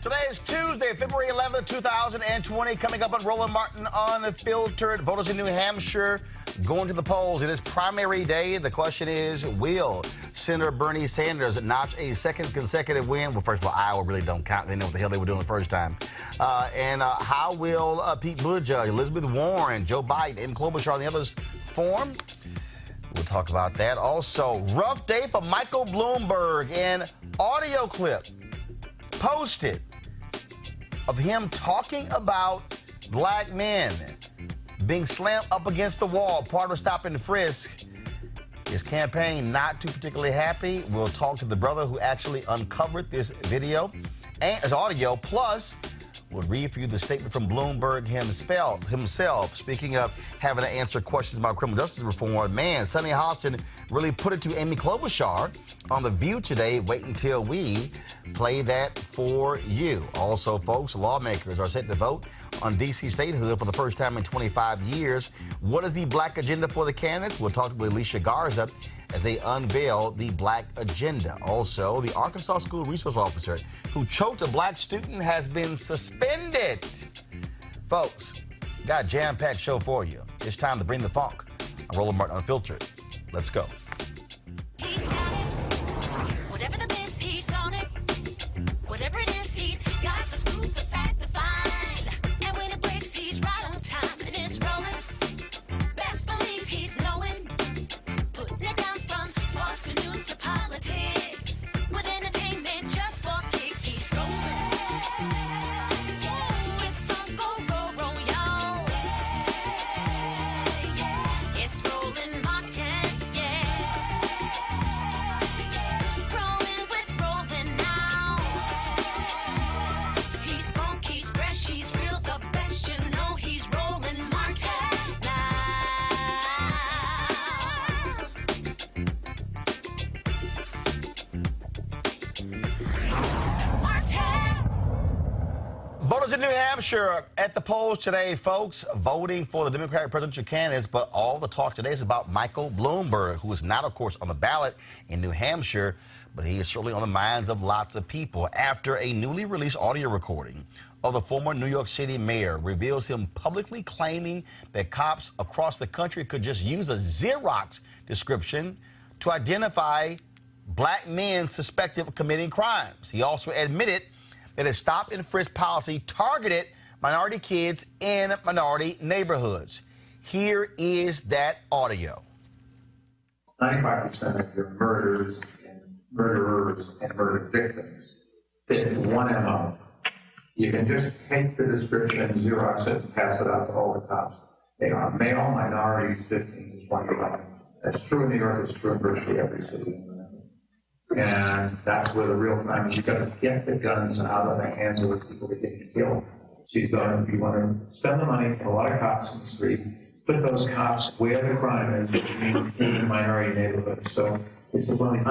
Today is Tuesday, February 11th, 2020. Coming up on Roland Martin Unfiltered. Voters in New Hampshire going to the polls. It is primary day. The question is, will Senator Bernie Sanders notch a second consecutive win? Well, first of all, Iowa really don't count. They know what the hell they were doing the first time. How will Pete Buttigieg, Elizabeth Warren, Joe Biden, and Klobuchar and the others form? We'll talk about that. Also, rough day for Michael Bloomberg. An audio clip posted of him talking about black men being slammed up against the wall, part of stop and frisk. His campaign not too particularly happy. We'll talk to the brother who actually uncovered this video and his audio. Plus, we'll read for you the statement from Bloomberg himself. Speaking of having to answer questions about criminal justice reform, man, Sonny Hodgson really put it to Amy Klobuchar on The View today. Wait until we play that for you. Also, folks, lawmakers are set to vote on D.C. statehood for the first time in 25 years. What is the black agenda for the candidates? We'll talk to Alicia Garza as they unveil the black agenda. Also, the Arkansas school resource officer who choked a black student has been suspended. Folks, got a jam-packed show for you. It's time to bring the funk. I'm Roland Martin Unfiltered. Let's go. He's got it. Whatever the biz, he's on it. Whatever it is, he's got the scoop, the fact, the find. And when it breaks, he's right on time and it's rolling. Best believe he's knowing. Putting it down from sports to news to politics. With entertainment just for kicks, he's rolling. It's on go, y'all. It's Roland Martin, rolling with Roland now. He's funk, he's fresh, he's real, the best, you know he's Roland Martin now. Martin. Voters in New Hampshire at the polls today, folks, voting for the Democratic presidential candidates, but all the talk today is about Michael Bloomberg, who is not, of course, on the ballot in New Hampshire, but he is certainly on the minds of lots of people after a newly released audio recording of the former New York City mayor reveals him publicly claiming that cops across the country could just use a Xerox description to identify black men suspected of committing crimes. He also admitted that his stop and frisk policy targeted minority kids in minority neighborhoods. Here is that audio. 95% of your murderers and murder victims fit into one MO. You can just take the description, Xerox it, and pass it out to all the cops. They are male, minorities, 15 to 25. That's true in New York, it's true in virtually every city. And that's where the real crime is. You've got to get the guns out of the hands of the people that get killed. So you want to spend the money, put a lot of cops in the street, put those cops where the crime is, which means in minority neighborhoods. So it's one of the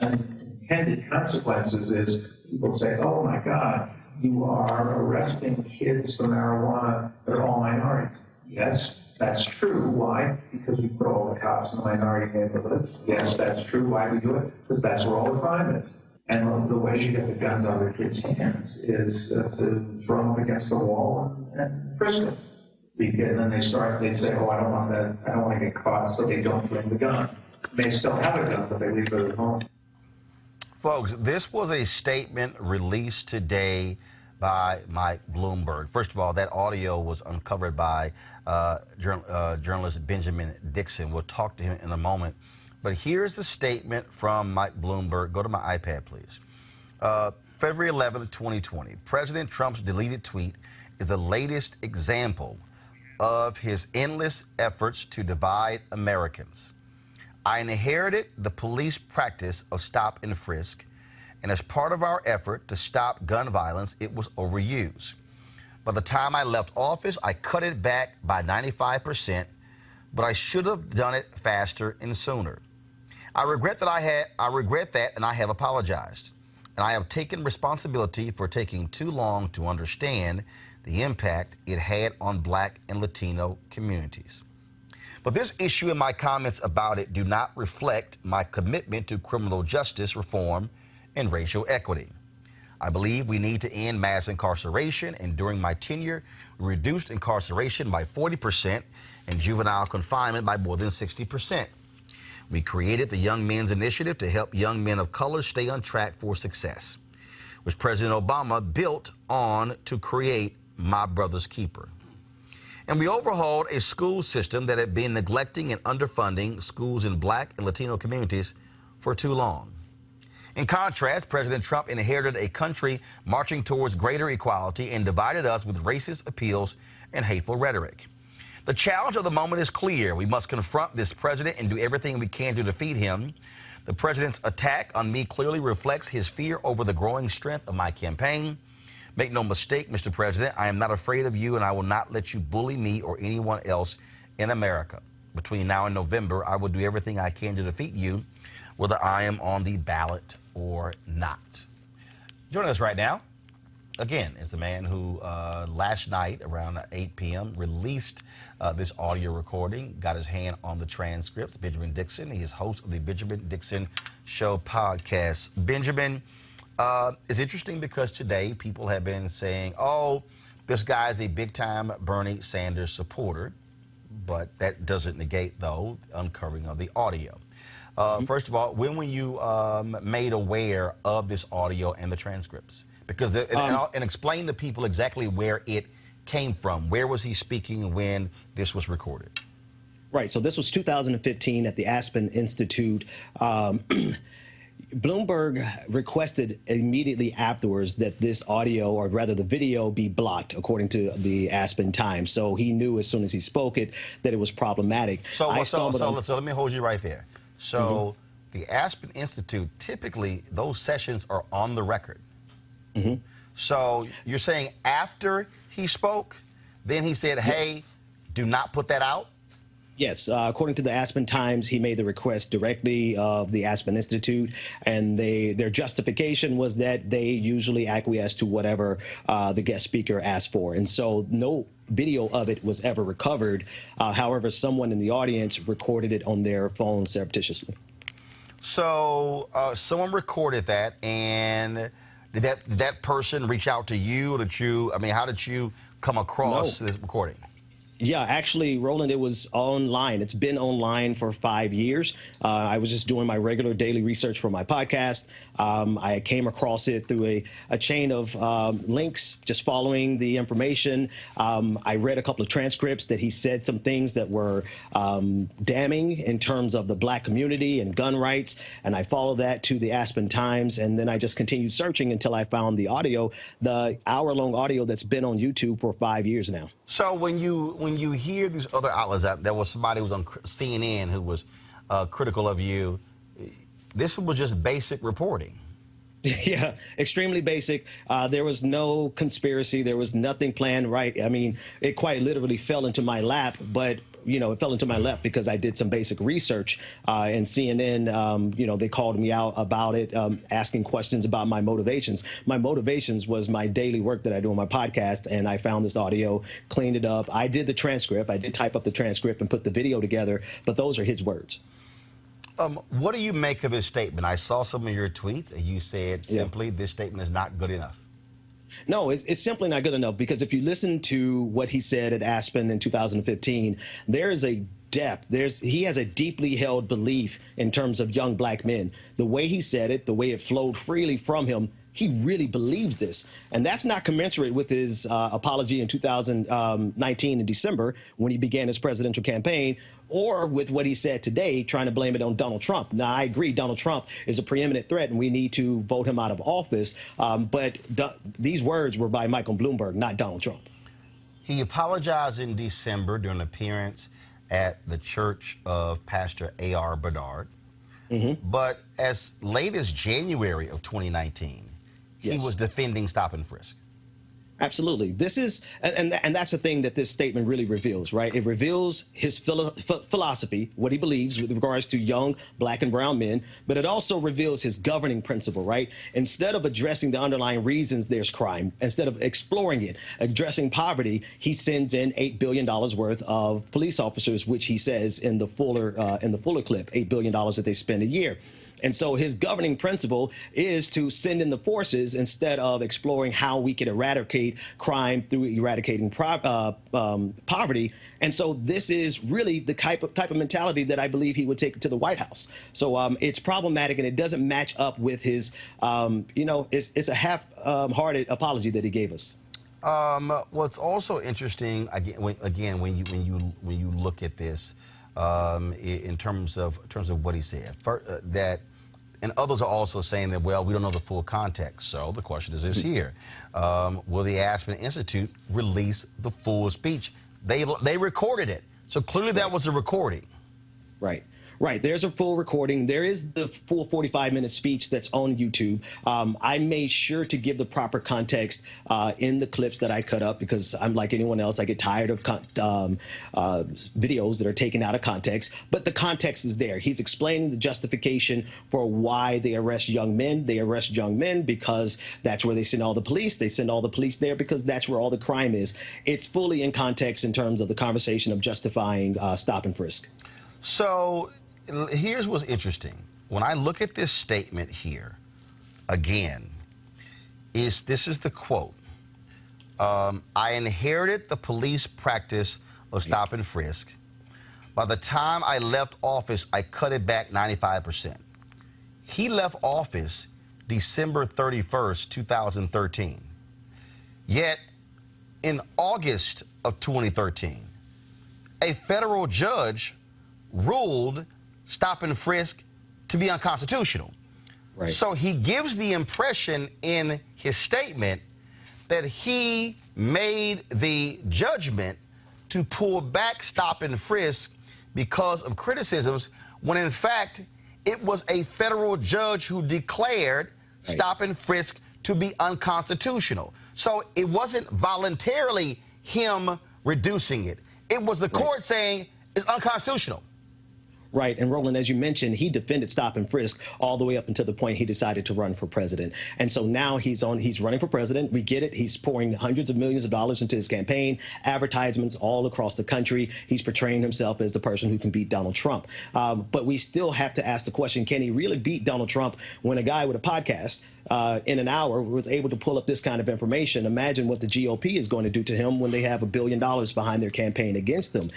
unintended consequences is people say, oh my God, you are arresting kids for marijuana, they're all minorities. Yes, that's true. Why? Because we put all the cops in the minority neighborhoods. Yes, that's true. Why we do it? Because that's where all the crime is. And the way you get the guns out of the kids' hands is to throw them up against the wall and frisk them. And then they say, oh, I don't want that. I don't want to get caught, so they don't bring the gun. They still have a gun, but they leave it at home. Folks, this was a statement released today by Mike Bloomberg. First of all, that audio was uncovered by journalist Benjamin Dixon. We'll talk to him in a moment. But here's the statement from Mike Bloomberg. Go to my iPad, please. February 11th, 2020. President Trump's deleted tweet is the latest example of his endless efforts to divide Americans. I inherited the police practice of stop and frisk, and as part of our effort to stop gun violence, it was overused. By the time I left office, I cut it back by 95%, but I should have done it faster and sooner. I regret that, and I have apologized. And I have taken responsibility for taking too long to understand the impact it had on Black and Latino communities. But this issue and my comments about it do not reflect my commitment to criminal justice reform and racial equity. I believe we need to end mass incarceration, and during my tenure, we reduced incarceration by 40% and juvenile confinement by more than 60%. We created the Young Men's Initiative to help young men of color stay on track for success, which President Obama built on to create My Brother's Keeper. And we overhauled a school system that had been neglecting and underfunding schools in Black and Latino communities for too long. In contrast, President Trump inherited a country marching towards greater equality and divided us with racist appeals and hateful rhetoric. The challenge of the moment is clear. We must confront this president and do everything we can to defeat him. The president's attack on me clearly reflects his fear over the growing strength of my campaign. Make no mistake, Mr. President, I am not afraid of you, and I will not let you bully me or anyone else in America. Between now and November, I will do everything I can to defeat you, whether I am on the ballot or not. Joining us right now, again, is the man who last night around 8 p.m. released this audio recording, got his hand on the transcripts, Benjamin Dixon. He is host of the Benjamin Dixon Show podcast. Benjamin, it's interesting because today people have been saying, oh, this guy's a big-time Bernie Sanders supporter, but that doesn't negate, though, the uncovering of the audio. First of all, when were you made aware of this audio and the transcripts? Because and explain to people exactly where it came from. Where was he speaking when this was recorded? Right. So this was 2015 at the Aspen Institute. Bloomberg requested immediately afterwards that this audio, or rather the video, be blocked, according to the Aspen Times. So he knew as soon as he spoke it that it was problematic. So let me hold you right there. So the Aspen Institute, typically those sessions are on the record. So you're saying after he spoke, then he said, hey, do not put that out? Yes, according to the Aspen Times, he made the request directly of the Aspen Institute, and their justification was that they usually acquiesce to whatever the guest speaker asked for. And so no video of it was ever recovered. However, someone in the audience recorded it on their phone surreptitiously. So someone recorded that, and did that person reach out to you? How did you come across this recording? Yeah, actually, Roland, it was online. It's been online for 5 years. I was just doing my regular daily research for my podcast. I came across it through a chain of links, just following the information. I read a couple of transcripts that he said some things that were damning in terms of the Black community and gun rights. And I followed that to the Aspen Times. And then I just continued searching until I found the audio, the hour-long audio that's been on YouTube for 5 years now. So when you hear these other outlets, there was somebody who was on CNN who was critical of you. This was just basic reporting. Yeah, extremely basic. There was no conspiracy. There was nothing planned, right? I mean, it quite literally fell into my lap, but it fell into my lap because I did some basic research, and CNN, they called me out about it, asking questions about my motivations. My motivations was my daily work that I do on my podcast, and I found this audio, cleaned it up. I did the transcript. I did type up the transcript and put the video together, but those are his words. What do you make of his statement? I saw some of your tweets, and you said simply, this statement is not good enough. No, it's simply not good enough, because if you listen to what he said at Aspen in 2015, there is a depth. He has a deeply held belief in terms of young Black men. The way he said it, the way it flowed freely from him, he really believes this. And that's not commensurate with his apology in 2019 in December when he began his presidential campaign, or with what he said today, trying to blame it on Donald Trump. Now, I agree, Donald Trump is a preeminent threat and we need to vote him out of office. But these words were by Michael Bloomberg, not Donald Trump. He apologized in December during an appearance at the church of Pastor A.R. Bedard. But as late as January of 2019, he was defending stop and frisk. Absolutely. This is, and that's the thing that this statement really reveals, right? It reveals his philosophy, what he believes with regards to young Black and brown men, but it also reveals his governing principle, right? Instead of addressing the underlying reasons there's crime, instead of exploring it, addressing poverty, he sends in $8 billion worth of police officers, which he says in the Fuller clip, $8 billion that they spend a year. And so his governing principle is to send in the forces instead of exploring how we can eradicate crime through eradicating poverty. And so this is really the type of mentality that I believe he would take to the White House. So it's problematic, and it doesn't match up with his, it's a half-hearted apology that he gave us. What's also interesting, again, when you look at this, in terms of what he said, and others are also saying that, well, we don't know the full context. So the question is this here: will the Aspen Institute release the full speech? They recorded it, so clearly that was a recording. Right. Right. There's a full recording. There is the full 45-minute speech that's on YouTube. I made sure to give the proper context in the clips that I cut up, because I'm like anyone else. I get tired of videos that are taken out of context. But the context is there. He's explaining the justification for why they arrest young men. They arrest young men because that's where they send all the police. They send all the police there because that's where all the crime is. It's fully in context in terms of the conversation of justifying stop and frisk. So here's what's interesting. When I look at this statement here, again, this is the quote. I inherited the police practice of stop and frisk. By the time I left office, I cut it back 95%. He left office December 31st, 2013. Yet, in August of 2013, a federal judge ruled stop and frisk to be unconstitutional. Right. So he gives the impression in his statement that he made the judgment to pull back stop and frisk because of criticisms, when in fact it was a federal judge who declared stop and frisk to be unconstitutional. So it wasn't voluntarily him reducing it. It was the court saying it's unconstitutional. Right. And Roland, as you mentioned, he defended stop and frisk all the way up until the point he decided to run for president. And so now he's running for president. We get it. He's pouring hundreds of millions of dollars into his campaign, advertisements all across the country. He's portraying himself as the person who can beat Donald Trump. But we still have to ask the question, can he really beat Donald Trump when a guy with a podcast in an hour was able to pull up this kind of information? Imagine what the GOP is going to do to him when they have $1 billion behind their campaign against them.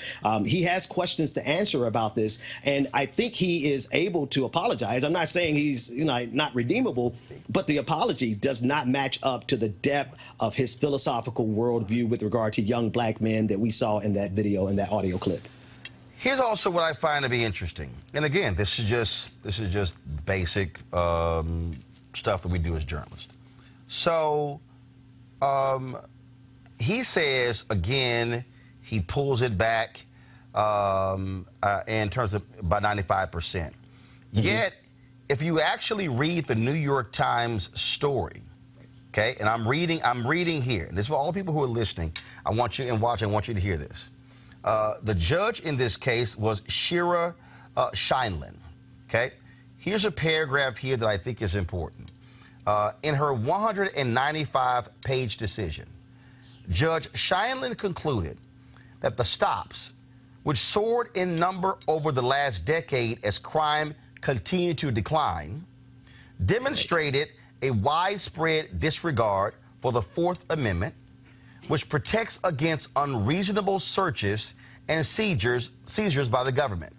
He has questions to answer about this. And I think he is able to apologize. I'm not saying he's not redeemable, but the apology does not match up to the depth of his philosophical worldview with regard to young black men that we saw in that video and that audio clip. Here's also what I find to be interesting. And again, this is just basic stuff that we do as journalists. So he says, again, he pulls it back in terms of by 95%. Yet, if you actually read the New York Times story, okay, and I'm reading here, and this is for all people who are listening, I want you to hear this. The judge in this case was Shira Scheindlin, okay? Here's a paragraph here that I think is important. In her 195-page decision, Judge Scheindlin concluded that the stops, which soared in number over the last decade as crime continued to decline, demonstrated a widespread disregard for the Fourth Amendment, which protects against unreasonable searches and seizures by the government,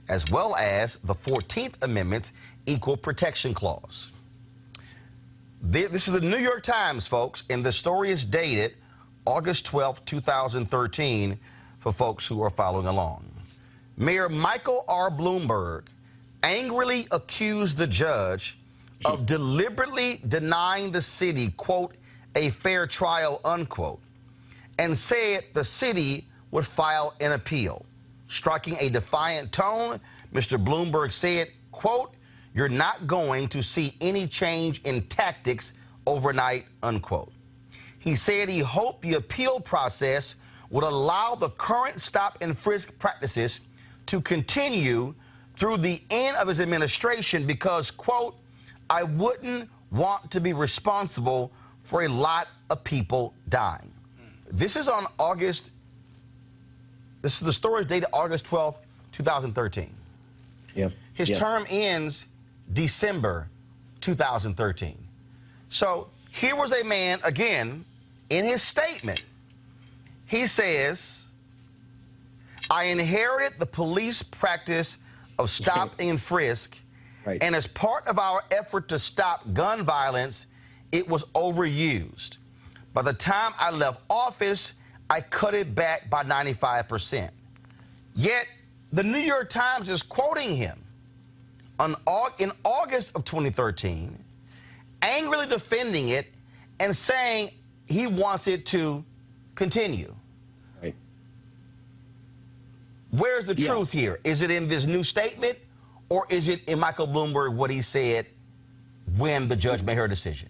as well as the 14th Amendment's Equal Protection Clause. This is the New York Times, folks, and the story is dated August 12, 2013, for folks who are following along. Mayor Michael R. Bloomberg angrily accused the judge of deliberately denying the city, quote, a fair trial, unquote, and said the city would file an appeal. Striking a defiant tone, Mr. Bloomberg said, quote, you're not going to see any change in tactics overnight, unquote. He said he hoped the appeal process would allow the current stop and frisk practices to continue through the end of his administration because, quote, I wouldn't want to be responsible for a lot of people dying. This is on the story is dated August 12th, 2013. Yeah. His term ends December 2013. So here was a man, again, in his statement. He says, I inherited the police practice of stop and frisk, right. and as part of our effort to stop gun violence, it was overused. By the time I left office, I cut it back by 95%. Yet, the New York Times is quoting him in August of 2013, angrily defending it and saying he wants it to continue. Right. Where's the truth here? Is it in this new statement, or is it in Michael Bloomberg what he said when the judge made her decision?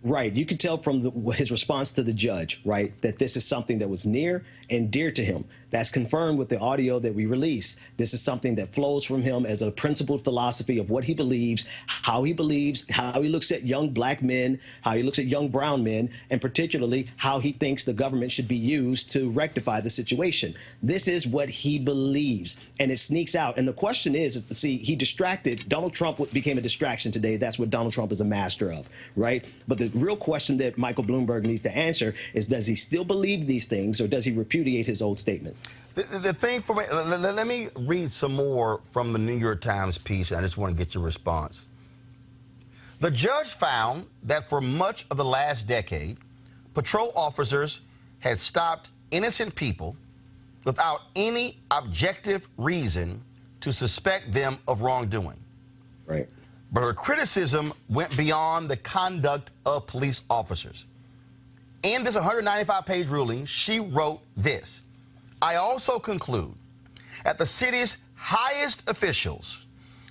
Right. You could tell from his response to the judge, right, that this is something that was near and dear to him. That's confirmed with the audio that we released. This is something that flows from him as a principled philosophy of what he believes, how he looks at young black men, how he looks at young brown men, and particularly how he thinks the government should be used to rectify the situation. This is what he believes, and it sneaks out. And the question is see, he distracted. Donald Trump became a distraction today. That's what Donald Trump is a master of, right? But the real question that Michael Bloomberg needs to answer is, does he still believe these things, or does he repudiate his old statements? The thing for me, let me read some more from the New York Times piece, and I just want to get your response. The judge found that for much of the last decade, patrol officers had stopped innocent people without any objective reason to suspect them of wrongdoing. Right. But her criticism went beyond the conduct of police officers. In this 195-page ruling, she wrote this: I also conclude that the city's highest officials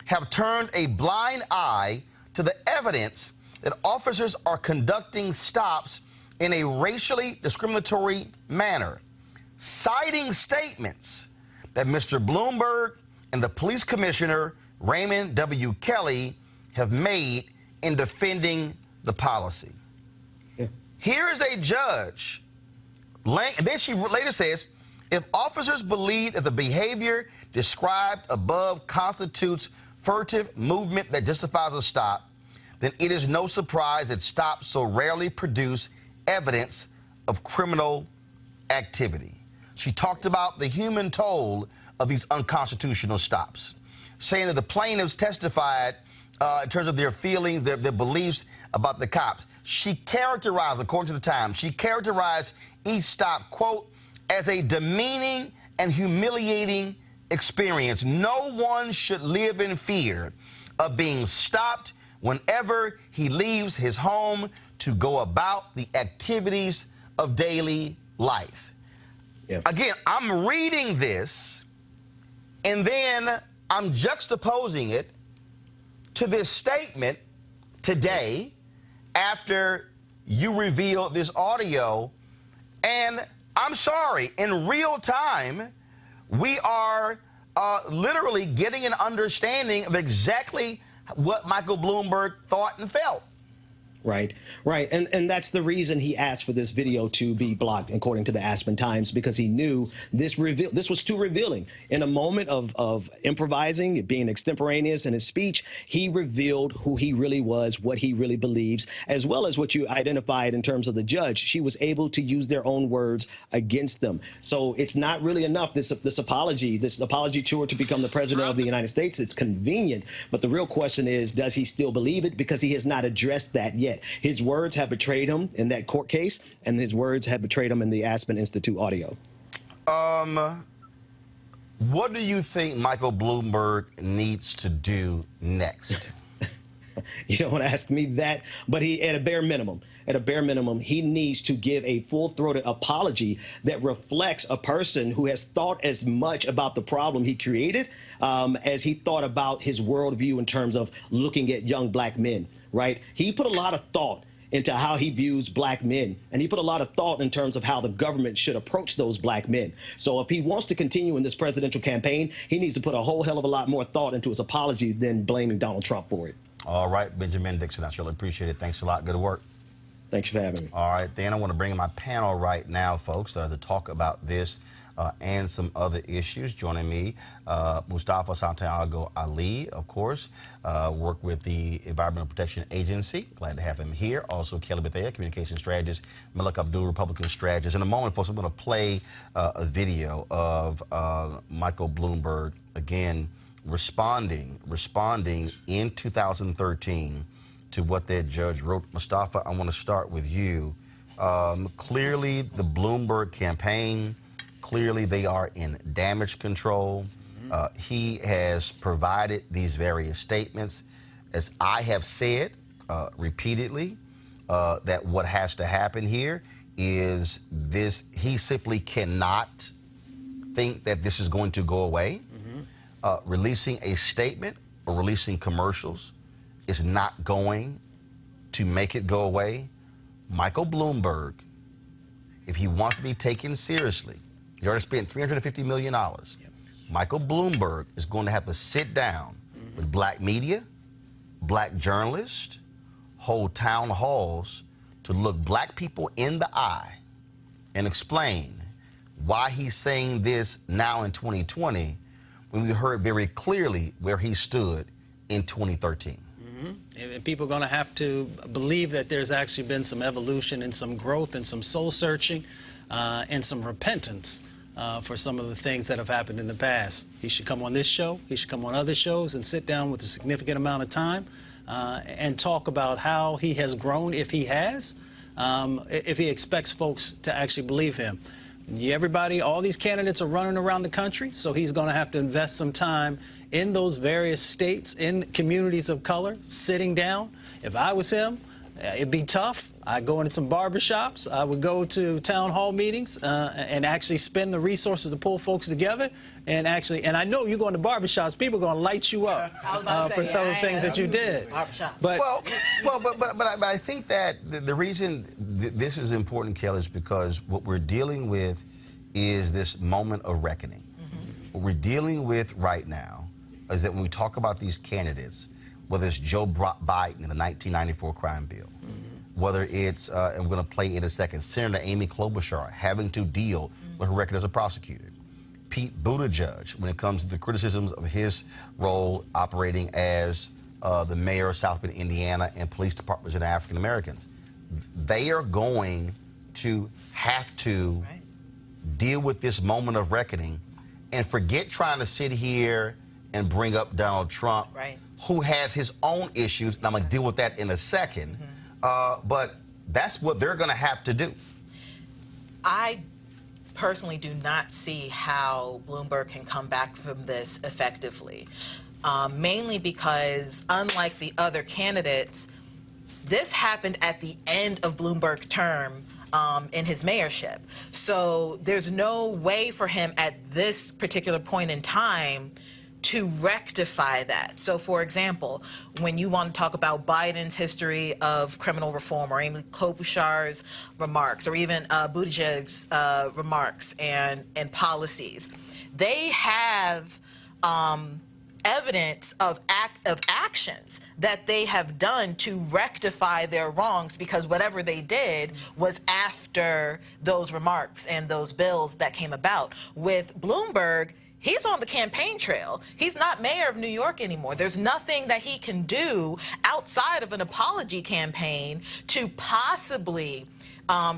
have turned a blind eye to the evidence that officers are conducting stops in a racially discriminatory manner, citing statements that Mr. Bloomberg and the police commissioner, Raymond W. Kelly, have made in defending the policy. Yeah. Here is a judge, and then she later says, if officers believe that the behavior described above constitutes furtive movement that justifies a stop, then it is no surprise that stops so rarely produce evidence of criminal activity. She talked about the human toll of these unconstitutional stops, saying that the plaintiffs testified in terms of their feelings, their beliefs about the cops. She characterized, according to the Times, she characterized each stop, quote, as a demeaning and humiliating experience. No one should live in fear of being stopped whenever he leaves his home to go about the activities of daily life. Yeah. Again, I'm reading this, and then I'm juxtaposing it to this statement today after you revealed this audio. And I'm sorry, in real time, we are literally getting an understanding of exactly what Michael Bloomberg thought and felt. Right, right. And that's the reason he asked for this video to be blocked, according to the Aspen Times, because he knew this was too revealing. In a moment of improvising, being extemporaneous in his speech, he revealed who he really was, what he really believes, as well as what you identified in terms of the judge. She was able to use their own words against them. So it's not really enough, this apology tour to become the president of the United States. It's convenient. But the real question is, does he still believe it? Because he has not addressed that yet. His words have betrayed him in that court case, and his words have betrayed him in the Aspen Institute audio. What do you think Michael Bloomberg needs to do next? You don't want to ask me that, but at a bare minimum, he needs to give a full-throated apology that reflects a person who has thought as much about the problem he created as he thought about his worldview in terms of looking at young black men, right? He put a lot of thought into how he views black men, and he put a lot of thought in terms of how the government should approach those black men. So if he wants to continue in this presidential campaign, he needs to put a whole hell of a lot more thought into his apology than blaming Donald Trump for it. All right, Benjamin Dixon, I surely appreciate it. Thanks a lot. Good work. Thanks for having me. All right, then I want to bring in my panel right now, folks, to talk about this. and some other issues. Joining me, Mustafa Santiago Ali, of course, work with the Environmental Protection Agency. Glad to have him here. Also, Kelly Bethea, communication strategist, Malik Abdul, Republican strategist. In a moment, folks, I'm going to play a video of Michael Bloomberg, again, responding in 2013 to what that judge wrote. Mustafa, I want to start with you. Clearly, the Bloomberg campaign, clearly they are in damage control. He has provided these various statements. As I have said repeatedly, that what has to happen here is this: he simply cannot think that this is going to go away. Releasing a statement or releasing commercials is not going to make it go away. Michael Bloomberg, if he wants to be taken seriously, he already spent $350 million. Michael Bloomberg is going to have to sit down with black media, black journalists, hold town halls to look black people in the eye and explain why he's saying this now in 2020 when we heard very clearly where he stood in 2013. And people are going to have to believe that there's actually been some evolution and some growth and some soul searching and some repentance for some of the things that have happened in the past. He should come on this show. He should come on other shows and sit down with a significant amount of time and talk about how he has grown, if he has, if he expects folks to actually believe him. Everybody, all these candidates are running around the country, so he's going to have to invest some time in those various states, in communities of color, sitting down. If I was him, it'd be tough. I'd go into some barbershops. I would go to town hall meetings and actually spend the resources to pull folks together. And I know you go into barbershops, people are going to light you up for some of the things that you did. But I think that the reason this is important, Kelly, is because what we're dealing with is this moment of reckoning. What we're dealing with right now is that when we talk about these candidates, whether it's Joe Biden in the 1994 crime bill, whether it's, and we're going to play in a second, Senator Amy Klobuchar having to deal with her record as a prosecutor, Pete Buttigieg when it comes to the criticisms of his role operating as the mayor of South Bend, Indiana, and police departments in African Americans. They are going to have to deal with this moment of reckoning and forget trying to sit here and bring up Donald Trump, who has his own issues, and I'm going to deal with that in a second. But that's what they're going to have to do. I personally do not see how Bloomberg can come back from this effectively, mainly because, unlike the other candidates, this happened at the end of Bloomberg's term in his mayorship. So there's no way for him at this particular point in time to rectify that. So, for example, when you want to talk about Biden's history of criminal reform, or Amy Klobuchar's remarks, or even Buttigieg's remarks and policies, they have evidence of actions that they have done to rectify their wrongs, because whatever they did was after those remarks and those bills that came about. With Bloomberg, he's on the campaign trail. He's not mayor of New York anymore. There's nothing that he can do outside of an apology campaign to possibly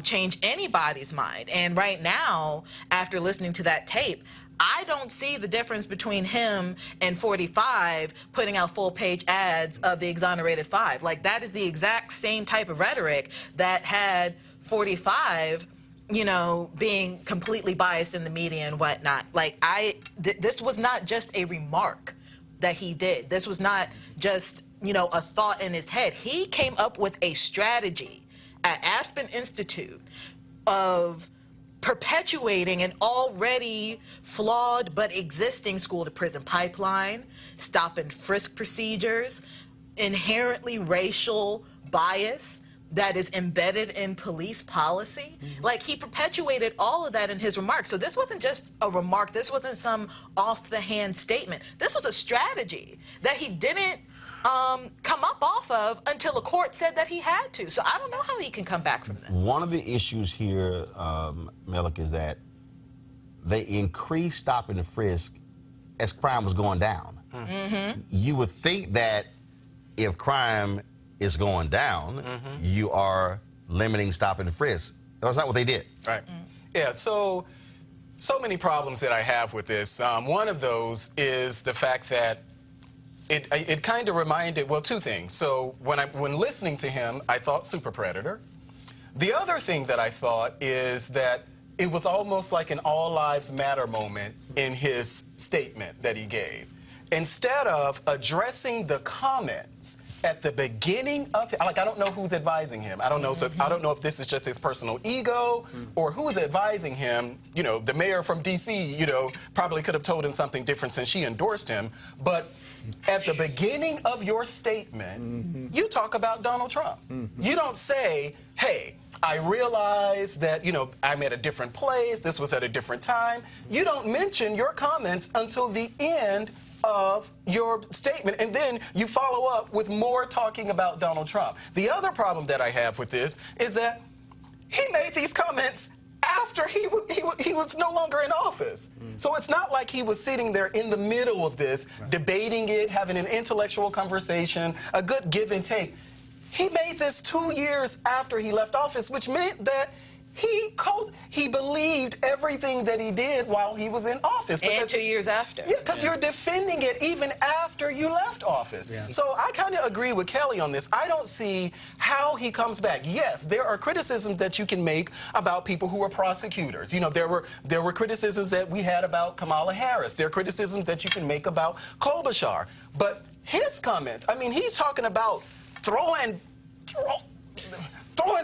change anybody's mind. And right now, after listening to that tape, I don't see the difference between him and 45 putting out full-page ads of the exonerated 5. Like, that is the exact same type of rhetoric that had 45, you know, being completely biased in the media and whatnot. Like, this was not just a remark that he did. This was not just, you know, a thought in his head. He came up with a strategy at Aspen Institute of perpetuating an already flawed but existing school-to-prison pipeline, stop-and-frisk procedures, inherently racial bias that is embedded in police policy. Like, he perpetuated all of that in his remarks. So this wasn't just a remark. This wasn't some off-the-hand statement. This was a strategy that he didn't come up off of until a court said that he had to. So I don't know how he can come back from this. One of the issues here, Melik, is that they increased stop and frisk as crime was going down. You would think that if crime is going down, you are limiting stop and frisk. That's not what they did. Right. Yeah, so many problems that I have with this. One of those is the fact that it kind of reminded, well, two things. So when listening to him, I thought Super Predator. The other thing that I thought is that it was almost like an all lives matter moment in his statement that he gave. Instead of addressing the comments at the beginning of it, like, I don't know who's advising him. I don't know. So I don't know if this is just his personal ego or who is advising him. You know, the mayor from D.C., you know, probably could have told him something different since she endorsed him. But at the beginning of your statement, you talk about Donald Trump. You don't say, hey, I realize that, you know, I'm at a different place. This was at a different time. You don't mention your comments until the end of your statement, and then you follow up with more talking about Donald Trump. The other problem that I have with this is that he made these comments after he was no longer in office. So it's not like he was sitting there in the middle of this, debating it, having an intellectual conversation, a good give and take. He made this 2 years after he left office, which meant that he believed everything that he did while he was in office. And 2 years after. Yeah, because you're defending it even after you left office. Yeah. So I kind of agree with Kelly on this. I don't see how he comes back. Yes, there are criticisms that you can make about people who are prosecutors. You know, there were criticisms that we had about Kamala Harris. There are criticisms that you can make about Klobuchar. But his comments, I mean, he's talking about throwing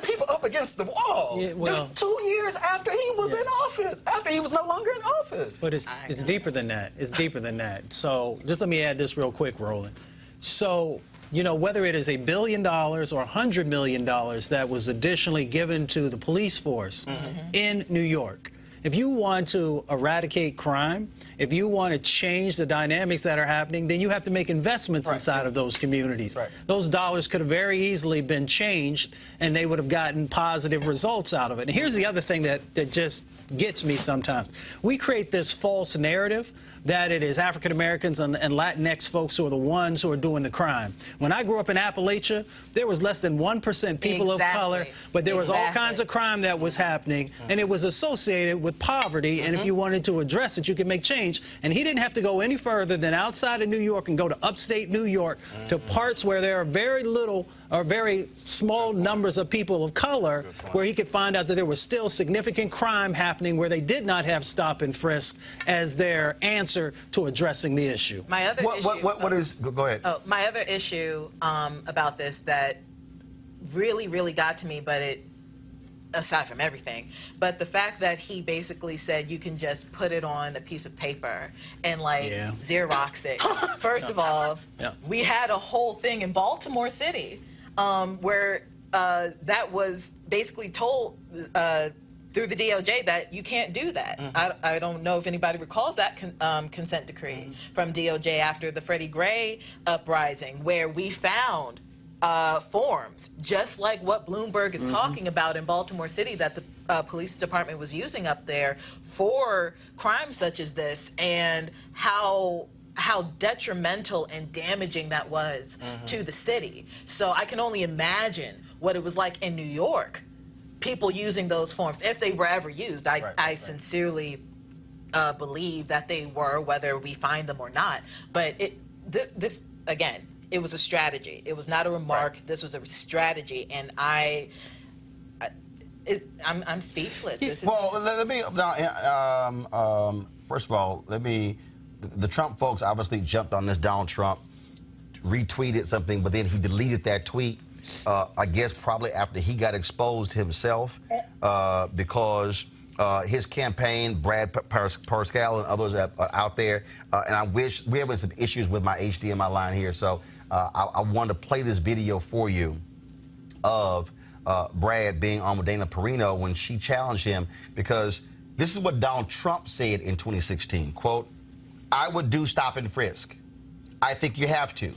people up against the wall. Yeah, well, 2 years after he was in office, after he was no longer in office. But it's deeper than that. It's deeper than that. So just let me add this real quick, Roland. So, you know, whether it is $1 billion or $100 million that was additionally given to the police force in New York, if you want to eradicate crime, if you want to change the dynamics that are happening, then you have to make investments inside of those communities. Those dollars could have very easily been changed, and they would have gotten positive results out of it. And here's the other thing that just gets me sometimes. We create this false narrative that it is African Americans and Latinx folks who are the ones who are doing the crime. When I grew up in Appalachia, there was less than 1% people of color, but there was all kinds of crime that was happening, and it was associated with poverty, and if you wanted to address it, you could make change. And he didn't have to go any further than outside of New York and go to upstate New York to parts where there are very little or very small numbers of people of color, where he could find out that there was still significant crime happening where they did not have stop and frisk as their answer to addressing the issue. My other issue, go ahead. Oh, my other issue about this that really got to me, but it, aside from everything, but the fact that he basically said you can just put it on a piece of paper and like Xerox it. First of all, we had a whole thing in Baltimore City where that was basically told through the DOJ that you can't do that. I don't know if anybody recalls that consent decree from DOJ after the Freddie Gray uprising, where we found forms, just like what Bloomberg is talking about in Baltimore City, that the police department was using up there for crimes such as this, and how detrimental and damaging that was to the city. So I can only imagine what it was like in New York, people using those forms, if they were ever used. I sincerely believe that they were, whether we find them or not. But this again, it was a strategy. It was not a remark. This was a strategy, and I'm speechless. This is... Well, let me first of all, the Trump folks obviously jumped on this. Donald Trump retweeted something, but then he deleted that tweet. I guess probably after he got exposed himself, because his campaign, Brad Parscale and others are out there, and I wish we having some issues with my HDMI line here, so I wanted to play this video for you of Brad being on with Dana Perino when she challenged him, because this is what Donald Trump said in 2016, quote, "I would do stop and frisk. I think you have to.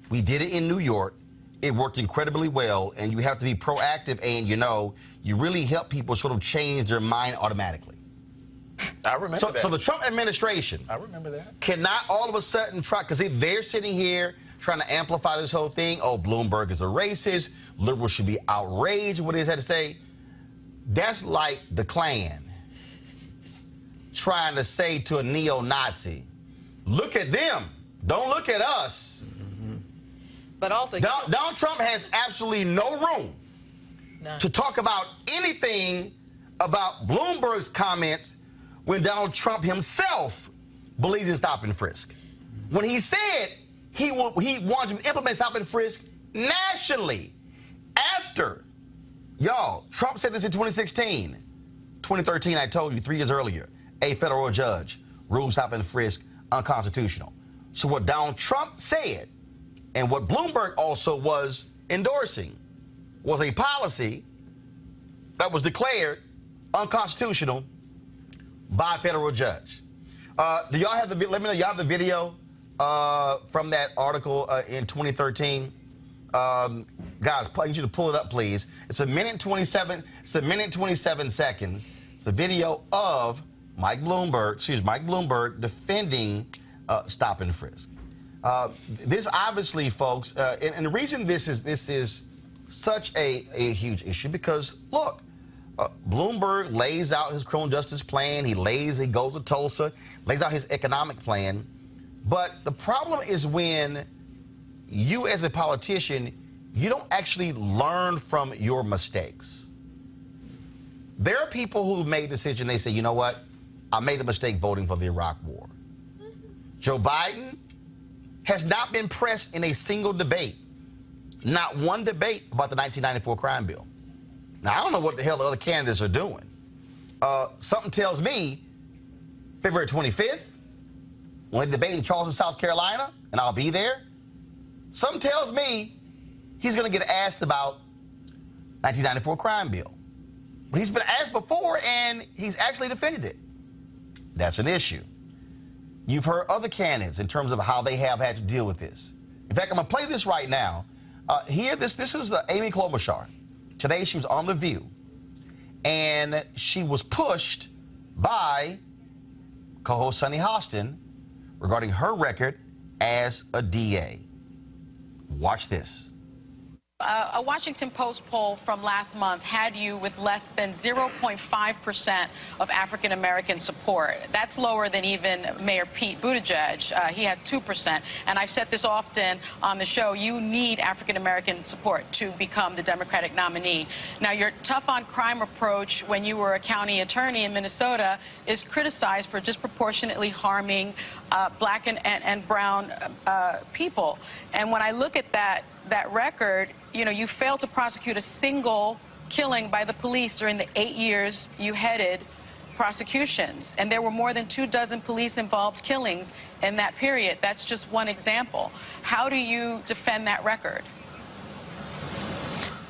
We did it in New York. It worked incredibly well, and you have to be proactive, and you really help people sort of change their mind automatically." I remember that. So the Trump administration, I remember that, cannot all of a sudden try, because they're sitting here trying to amplify this whole thing. Oh, Bloomberg is a racist. Liberals should be outraged at what he had to say. That's like the Klan trying to say to a neo-Nazi, look at them, don't look at us. But also, Donald Trump has absolutely no room to talk about anything about Bloomberg's comments when Donald Trump himself believes in stop and frisk. When he said he wanted to implement stop and frisk nationally after, y'all, Trump said this in 2016. 2013, I told you, 3 years earlier, a federal judge ruled stop and frisk unconstitutional. So what Donald Trump said and what Bloomberg also was endorsing was a policy that was declared unconstitutional by a federal judge. Do y'all have the? Let me know. Y'all have the video from that article in 2013. Guys, I need you to pull it up, please. It's a minute 27. It's a minute 27 seconds. It's a video of Mike Bloomberg defending stop and frisk. This obviously, folks, and the reason this is such a huge issue because look. Bloomberg lays out his criminal justice plan. He goes to Tulsa, lays out his economic plan. But the problem is when you as a politician, you don't actually learn from your mistakes. There are people who made decisions, they say, you know what? I made a mistake voting for the Iraq War. Joe Biden has not been pressed in a single debate, not one debate about the 1994 crime bill. Now, I don't know what the hell the other candidates are doing. Something tells me February 25th, when they debate in Charleston, South Carolina, and I'll be there, something tells me he's going to get asked about 1994 crime bill. But he's been asked before, and he's actually defended it. That's an issue. You've heard other candidates in terms of how they have had to deal with this. In fact, I'm going to play this right now. This is Amy Klobuchar. Today she was on The View, and she was pushed by co-host Sunny Hostin regarding her record as a DA. Watch this. A Washington Post poll from last month had you with less than 0.5% of African-American support. That's lower than even Mayor Pete Buttigieg. He has 2%. And I've said this often on the show, you need African-American support to become the Democratic nominee. Now, your tough on crime approach when you were a county attorney in Minnesota is criticized for disproportionately harming black and brown people. And when I look at that record, you know, you failed to prosecute a single killing by the police during the 8 years you headed prosecutions. And there were more than 24 police-involved killings in that period. That's just one example. How do you defend that record?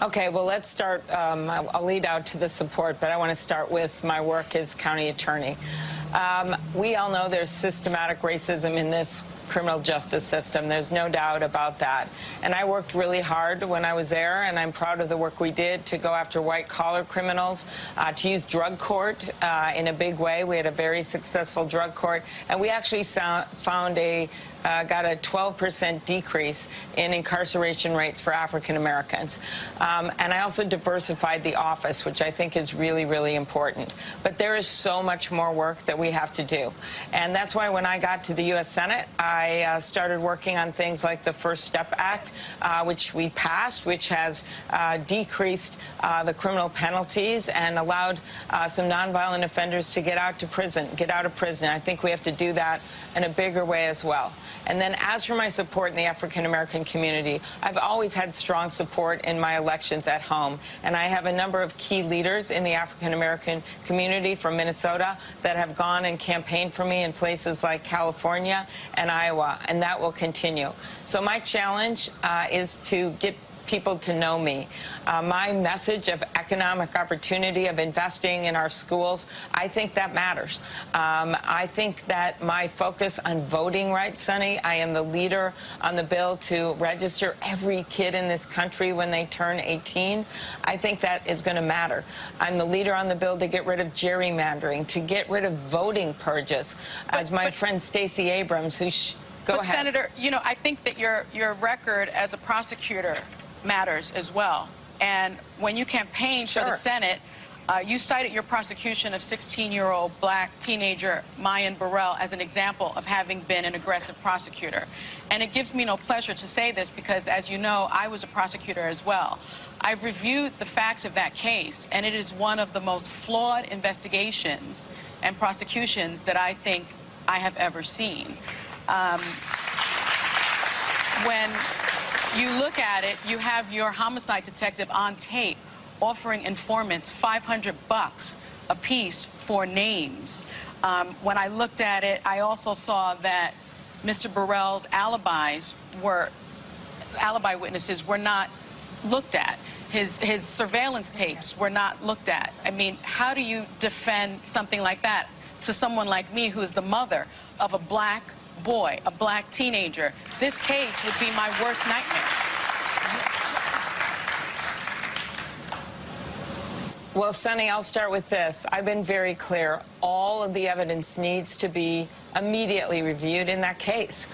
Okay, well, let's start. I'll lead out to the support, but I want to start with my work as county attorney. We all know there's systematic racism in this criminal justice system. There's no doubt about that. And I worked really hard when I was there, and I'm proud of the work we did to go after white-collar criminals, to use drug court in a big way. We had a very successful drug court, and we actually found got a 12% decrease in incarceration rates for African Americans. And I also diversified the office, which I think is really, really important. But there is so much more work that we have to do. And that's why when I got to the U.S. Senate, I started working on things like the First Step Act, which we passed, which has decreased the criminal penalties and allowed some nonviolent offenders to get out of prison. I think we have to do that in a bigger way as well. And then as for my support in the African-American community, I've always had strong support in my elections at home. And I have a number of key leaders in the African-American community from Minnesota that have gone and campaigned for me in places like California and Iowa, and that will continue. So my challenge is to get people to know me. My message of economic opportunity, of investing in our schools, I think that matters. I think that my focus on voting rights, Sonny, I am the leader on the bill to register every kid in this country when they turn 18. I think that is going to matter. I'm the leader on the bill to get rid of gerrymandering, to get rid of voting purges. As my friend Stacey Abrams, who go ahead. Senator, you know, I think that your record as a prosecutor matters as well. And when you campaigned for the Senate, you cited your prosecution of 16-year-old black teenager Mayan Burrell as an example of having been an aggressive prosecutor. And it gives me no pleasure to say this because, as you know, I was a prosecutor as well. I've reviewed the facts of that case, and it is one of the most flawed investigations and prosecutions that I think I have ever seen. When you look at it, you have your homicide detective on tape offering informants $500 a piece for names. When I looked at it, I also saw that Mr. Burrell's alibi witnesses were not looked at. His surveillance tapes were not looked at. I mean, how do you defend something like that to someone like me who is the mother of a black boy, a black teenager? This case would be my worst nightmare. Well, Sonny, I'll start with this. I've been very clear. All of the evidence needs to be immediately reviewed in that case.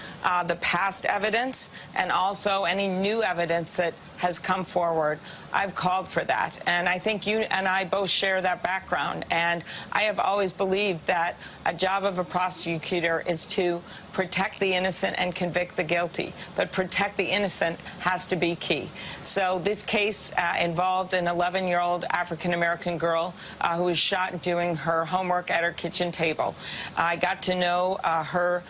The past evidence and also any new evidence that has come forward, I've called for that. And I think you and I both share that background. And I have always believed that a job of a prosecutor is to protect the innocent and convict the guilty. But protect the innocent has to be key. So this case involved an 11-year-old African-American girl who was shot doing her homework at her kitchen table. I got to know her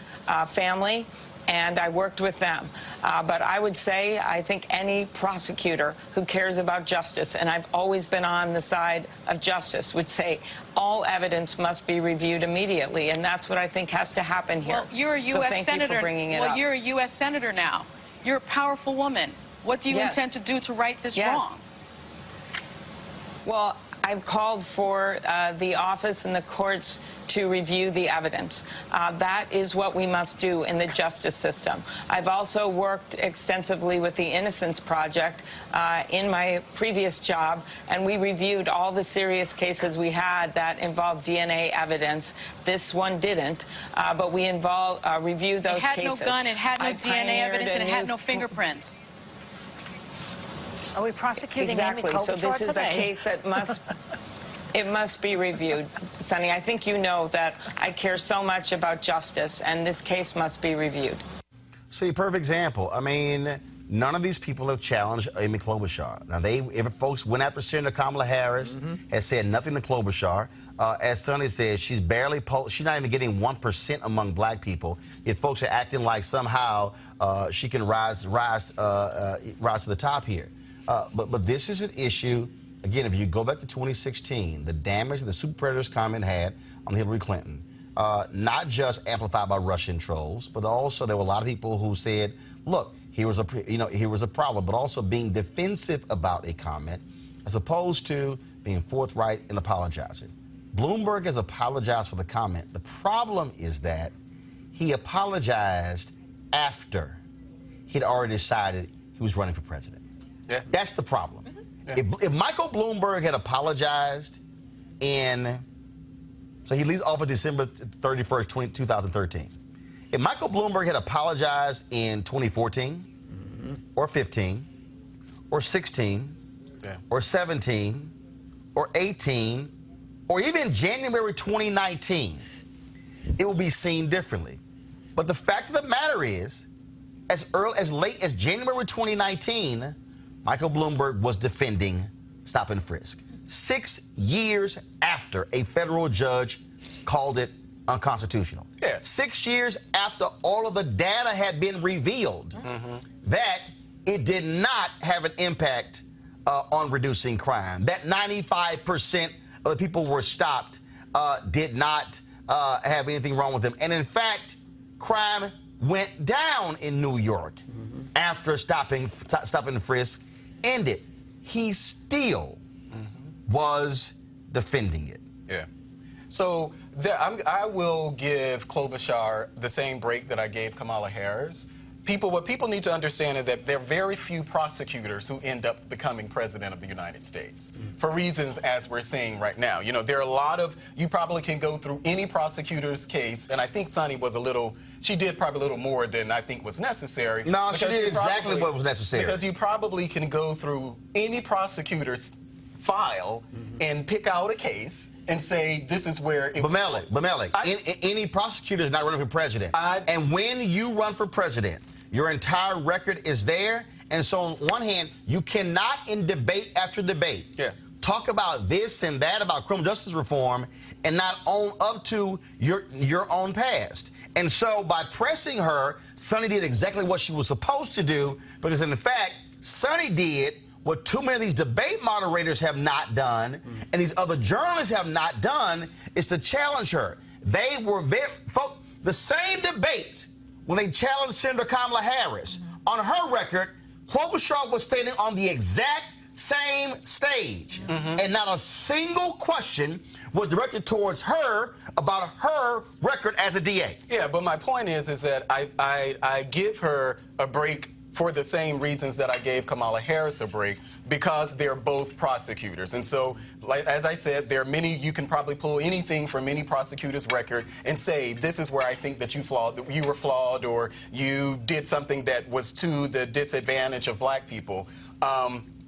family, and I worked with them. But I would say I think any prosecutor who cares about justice, and I've always been on the side of justice, would say all evidence must be reviewed immediately, and that's what I think has to happen here. Well, you're a U.S. Senator. You for bringing it up. You're a U.S. Senator now. You're a powerful woman. What do you intend to do to right this wrong? Well, I've called for the office and the courts to review the evidence. That is what we must do in the justice system. I've also worked extensively with the Innocence Project in my previous job, and we reviewed all the serious cases we had that involved DNA evidence. This one didn't, but we reviewed those cases. It had no gun, it had no DNA evidence, and it had no fingerprints. Are we prosecuting exactly. Amy Klobuchar So this is today? a case that must it must be reviewed. Sonny, I think you know that I care so much about justice, and this case must be reviewed. See, perfect example. I mean, none of these people have challenged Amy Klobuchar. Now, if folks went after Senator Kamala Harris, has said nothing to Klobuchar. As Sonny said, she's she's not even getting 1% among black people. Yet folks are acting like somehow she can rise to the top here. But this is an issue. Again, if you go back to 2016, the damage that the super predators comment had on Hillary Clinton, not just amplified by Russian trolls, but also there were a lot of people who said, look, here was a problem, but also being defensive about a comment as opposed to being forthright and apologizing. Bloomberg has apologized for the comment. The problem is that he apologized after he'd already decided he was running for president. Yeah. That's the problem. Yeah. If Michael Bloomberg had apologized so he leaves office December 31st, 2013. If Michael Bloomberg had apologized in 2014 or 15 or 16 or 17 or 18 or even January 2019, it will be seen differently. But the fact of the matter is, as late as January 2019, Michael Bloomberg was defending stop and frisk. 6 years after a federal judge called it unconstitutional. Yeah. 6 years after all of the data had been revealed that it did not have an impact on reducing crime. That 95% of the people were stopped did not have anything wrong with them. And in fact, crime went down in New York after stop and frisk ended, he still was defending it. Yeah. So I will give Klobuchar the same break that I gave Kamala Harris. What people need to understand is that there are very few prosecutors who end up becoming president of the United States for reasons as we're seeing right now. You know, there are a lot of, you probably can go through any prosecutor's case, and I think Sonny she did probably a little more than I think was necessary. No, she did exactly what was necessary. Because you probably can go through any prosecutor's file and pick out a case and say this is where it But Melik, any prosecutor is not running for president. And when you run for president, your entire record is there. And so on one hand, you cannot in debate after debate talk about this and that about criminal justice reform and not own up to your own past. And so by pressing her, Sonny did exactly what she was supposed to do, because in fact, Sonny did what too many of these debate moderators have not done, and these other journalists have not done, is to challenge her. They were the same debates when they challenged Senator Kamala Harris. On her record, Klobuchar was standing on the exact same stage, and not a single question was directed towards her about her record as a DA. Yeah, but my point is that I give her a break for the same reasons that I gave Kamala Harris a break, because they're both prosecutors. And so, as I said, there are many, you can probably pull anything from any prosecutor's record and say, this is where I think that you were flawed, or you did something that was to the disadvantage of black people.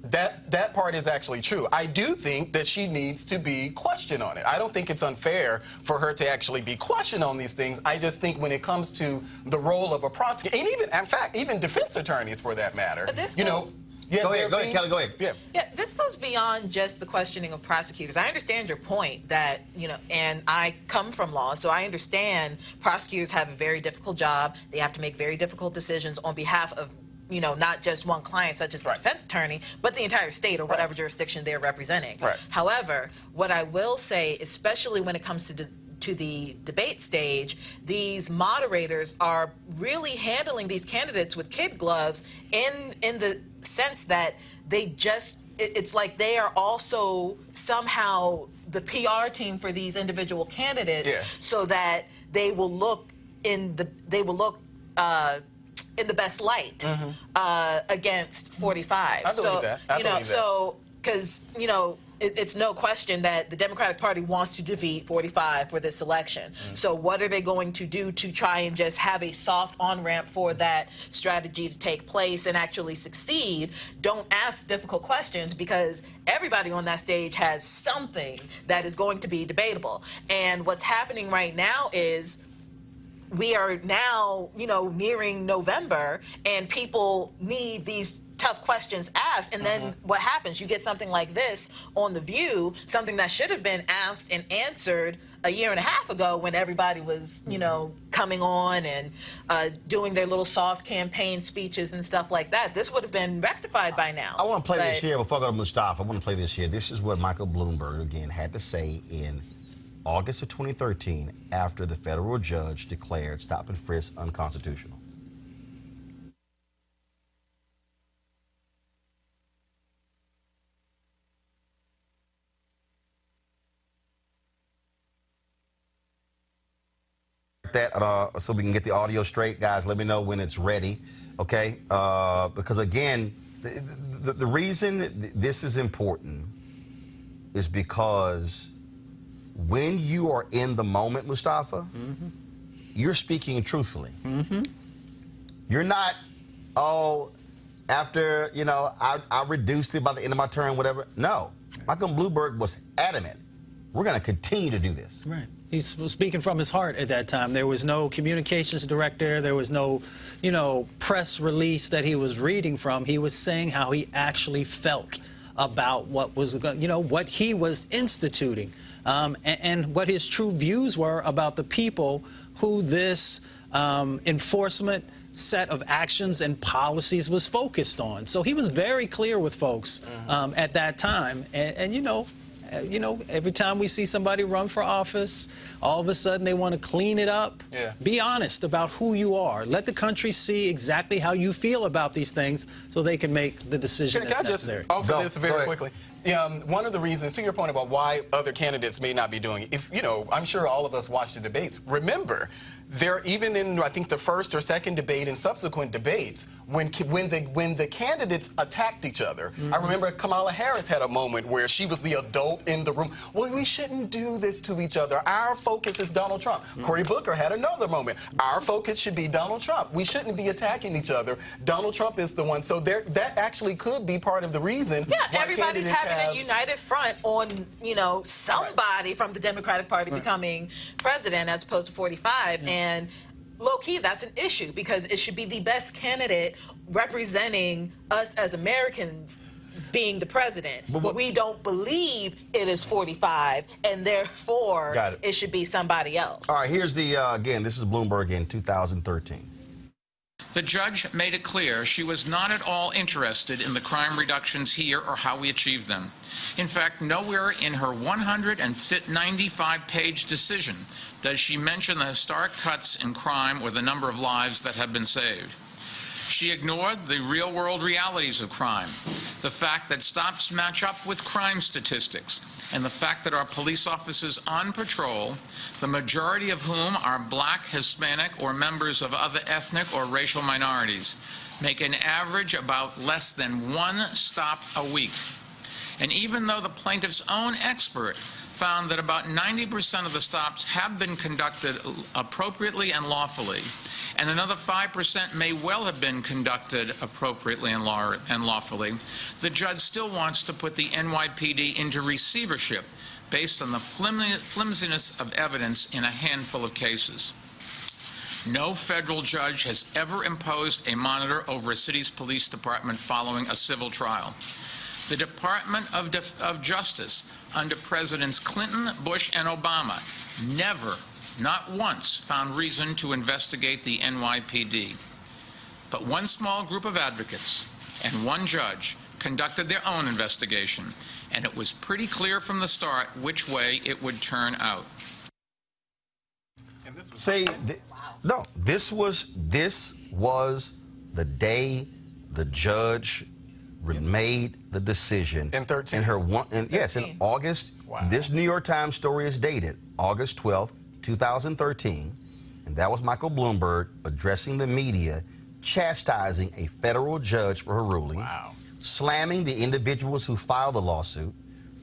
That part is actually true. I do think that she needs to be questioned on it. I don't think it's unfair for her to actually be questioned on these things. I just think when it comes to the role of a prosecutor, and even, in fact, even defense attorneys for that matter, But this you know. Yeah, go ahead, Kelly, go ahead. Yeah, this goes beyond just the questioning of prosecutors. I understand your point that, and I come from law, so I understand prosecutors have a very difficult job. They have to make very difficult decisions on behalf of, not just one client, such as the defense attorney, but the entire state or whatever jurisdiction they're representing. However, what I will say, especially when it comes to the debate stage, these moderators are really handling these candidates with kid gloves in the sense that it's like they are also somehow the PR team for these individual candidates, so that they will look in the best light against 45. I believe that. I believe that. So because it's no question that the Democratic Party wants to defeat 45 for this election. So what are they going to do to try and just have a soft on-ramp for that strategy to take place and actually succeed? Don't ask difficult questions, because everybody on that stage has something that is going to be debatable. And what's happening right now is we are now, nearing November, and people need these tough questions asked, and then what happens? You get something like this on The View, something that should have been asked and answered a year and a half ago when everybody was, coming on and doing their little soft campaign speeches and stuff like that. This would have been rectified by now. I want to play this here before I go to Mustafa. I want to play this here. This is what Michael Bloomberg, again, had to say in August of 2013 after the federal judge declared stop-and-frisk unconstitutional. That so we can get the audio straight, guys. Let me know when it's ready, okay? Because again, the reason this is important is because when you are in the moment, Mustafa, you're speaking truthfully. You're not, after I reduced it by the end of my term, whatever. No, Michael Bloomberg was adamant. We're going to continue to do this. Right. He was speaking from his heart at that time. There was no communications director. There was no, press release that he was reading from. He was saying how he actually felt about what was, what he was instituting, and what his true views were about the people who this enforcement set of actions and policies was focused on. So he was very clear with folks at that time, and You know, every time we see somebody run for office, all of a sudden they want to clean it up. Yeah. Be honest about who you are. Let the country see exactly how you feel about these things so they can make the decision Can that's I just necessary. offer this Go very ahead. quickly? One of the reasons, to your point about why other candidates may not be doing it, if, you know, I'm sure all of us watch the debates. Remember, there, even in, I think, the first or second debate and subsequent debates, when the candidates attacked each other, I remember Kamala Harris had a moment where she was the adult in the room. Well, we shouldn't do this to each other. Our focus is Donald Trump. Cory Booker had another moment. Our focus should be Donald Trump. We shouldn't be attacking each other. Donald Trump is the one. So that actually could be part of the reason. Yeah, why everybody's candidates having a united front on, you know, somebody from the Democratic Party becoming president as opposed to 45. And low-key, that's an issue because it should be the best candidate representing us as Americans being the president. But we don't believe it is 45, and therefore it should be somebody else. All right, here's the, again, this is Bloomberg in 2013. The judge made it clear she was not at all interested in the crime reductions here or how we achieve them. In fact, nowhere in her 195-page decision does she mention the historic cuts in crime or the number of lives that have been saved. She ignored the real-world realities of crime, the fact that stops match up with crime statistics, and the fact that our police officers on patrol, the majority of whom are black, Hispanic, or members of other ethnic or racial minorities, make an average about less than one stop a week. And even though the plaintiff's own expert found that about 90% of the stops have been conducted appropriately and lawfully, and another 5% may well have been conducted appropriately and lawfully, the judge still wants to put the NYPD into receivership based on the flimsiness of evidence in a handful of cases. No federal judge has ever imposed a monitor over a city's police department following a civil trial. The Department of Justice under Presidents Clinton, Bush, and Obama never, not once, found reason to investigate the NYPD. But one small group of advocates and one judge conducted their own investigation, and it was pretty clear from the start which way it would turn out. See, no, this was the day the judge made the decision. In 13? Yes, in August. Wow. This New York Times story is dated August 12th, 2013, and that was Michael Bloomberg addressing the media, chastising a federal judge for her ruling, slamming the individuals who filed the lawsuit,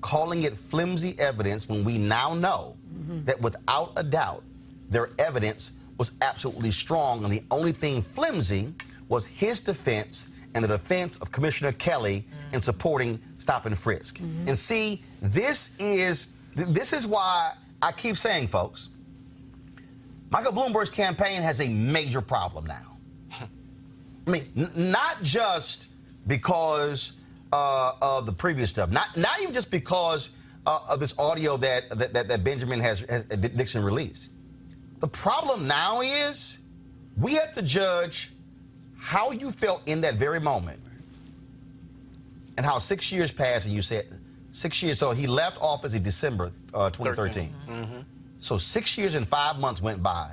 calling it flimsy evidence when we now know that without a doubt their evidence was absolutely strong, and the only thing flimsy was his defense and the defense of Commissioner Kelly in supporting stop and frisk. And see, this is why I keep saying, folks, Michael Bloomberg's campaign has a major problem now. I mean, not just because of the previous stuff, not even just because of this audio that Benjamin Dixon released. The problem now is we have to judge how you felt in that very moment and how 6 years passed, and you said 6 years. So he left office in December 2013. So 6 years and 5 months went by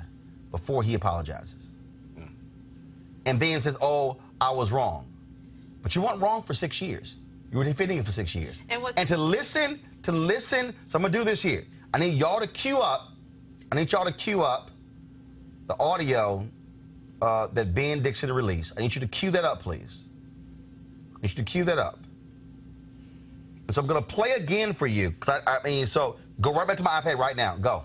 before he apologizes. And then says, oh, I was wrong. But you weren't wrong for 6 years. You were defending it for 6 years. And to listen, so I'm going to do this here. I need y'all to queue up. I need y'all to queue up the audio that Ben Dixon released. I need you to cue that up, please. I need you to cue that up. And so I'm going to play again for you. I mean, so go right back to my iPad right now. Go.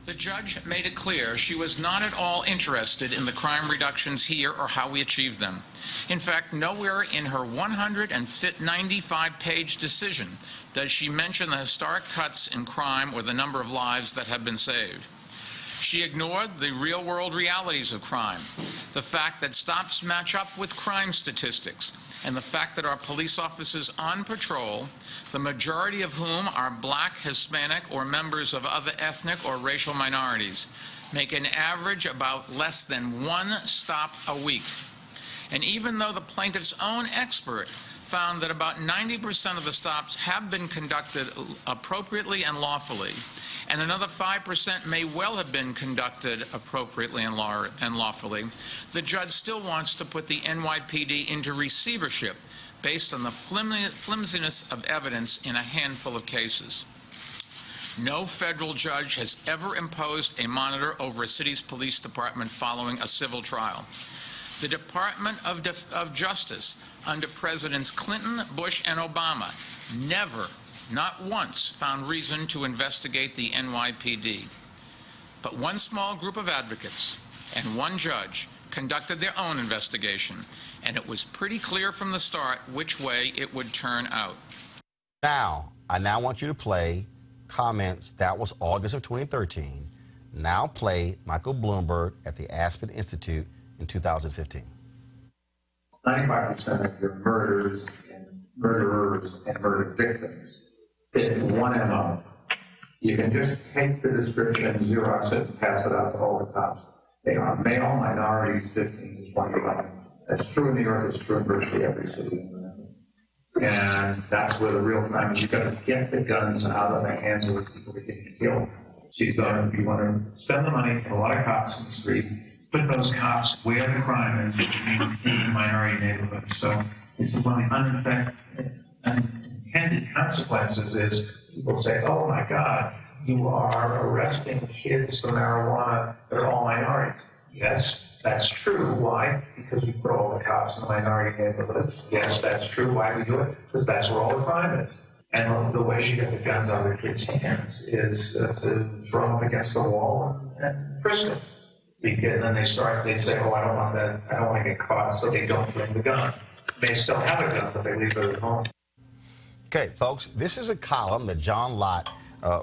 The judge made it clear she was not at all interested in the crime reductions here or how we achieve them. In fact, nowhere in her 195-page decision does she mention the historic cuts in crime or the number of lives that have been saved. She ignored the real-world realities of crime, the fact that stops match up with crime statistics, and the fact that our police officers on patrol, the majority of whom are black, Hispanic, or members of other ethnic or racial minorities, make an average about less than one stop a week. And even though the plaintiff's own expert found that about 90% of the stops have been conducted appropriately and lawfully, and another 5% may well have been conducted appropriately and lawfully, the judge still wants to put the NYPD into receivership based on the flimsiness of evidence in a handful of cases. No federal judge has ever imposed a monitor over a city's police department following a civil trial. The Department of Justice under Presidents Clinton, Bush, and Obama never, not once, found reason to investigate the NYPD. But one small group of advocates and one judge conducted their own investigation, and it was pretty clear from the start which way it would turn out. Now, I now want you to play comments. That was August of 2013. Now play Michael Bloomberg at the Aspen Institute in 2015. 95% of your murders and murderers and murder victims fit one MO. You can just take the description, Xerox it, and pass it out to all the cops. They are male, minorities, 15 to 25. That's true in New York, it's true in virtually every city in the country. And that's where the real crime is. You've got to get the guns out of the hands of the people that get killed. So you want to spend the money, a lot of cops in the street, put those cops where the crime is, which means in minority neighborhoods. So this is one of the unintended consequences is people say, oh my God, you are arresting kids for marijuana, they're all minorities. Yes, that's true. Why? Because we put all the cops in the minority neighborhoods. Yes, that's true. Why do we do it? Because that's where all the crime is. And the way you get the guns out of the kids' hands is to throw them up against the wall and frisk them. And then they say, oh, I don't want that, I don't want to get caught, so they don't bring the gun. They still have a gun, but they leave it at home. Okay, folks, this is a column that John Lott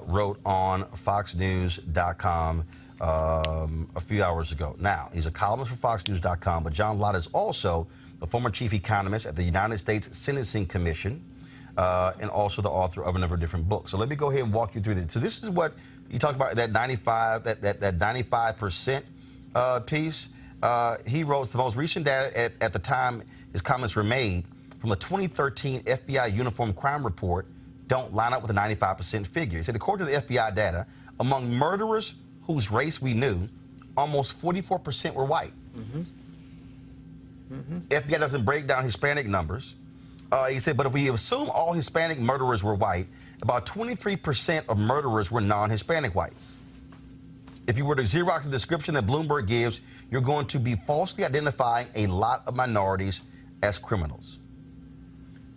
wrote on FoxNews.com a few hours ago. Now, he's a columnist for FoxNews.com, but John Lott is also the former chief economist at the United States Sentencing Commission and also the author of a number of different books. So let me go ahead and walk you through this. So this is what you talked about, that 95% piece. He wrote the most recent data at the time his comments were made from the 2013 FBI Uniform Crime Report don't line up with the 95% figure. He said, according to the FBI data, among murderers whose race we knew, almost 44% were white. FBI doesn't break down Hispanic numbers. He said, but if we assume all Hispanic murderers were white, about 23% of murderers were non-Hispanic whites. If you were to Xerox the description that Bloomberg gives, you're going to be falsely identifying a lot of minorities as criminals.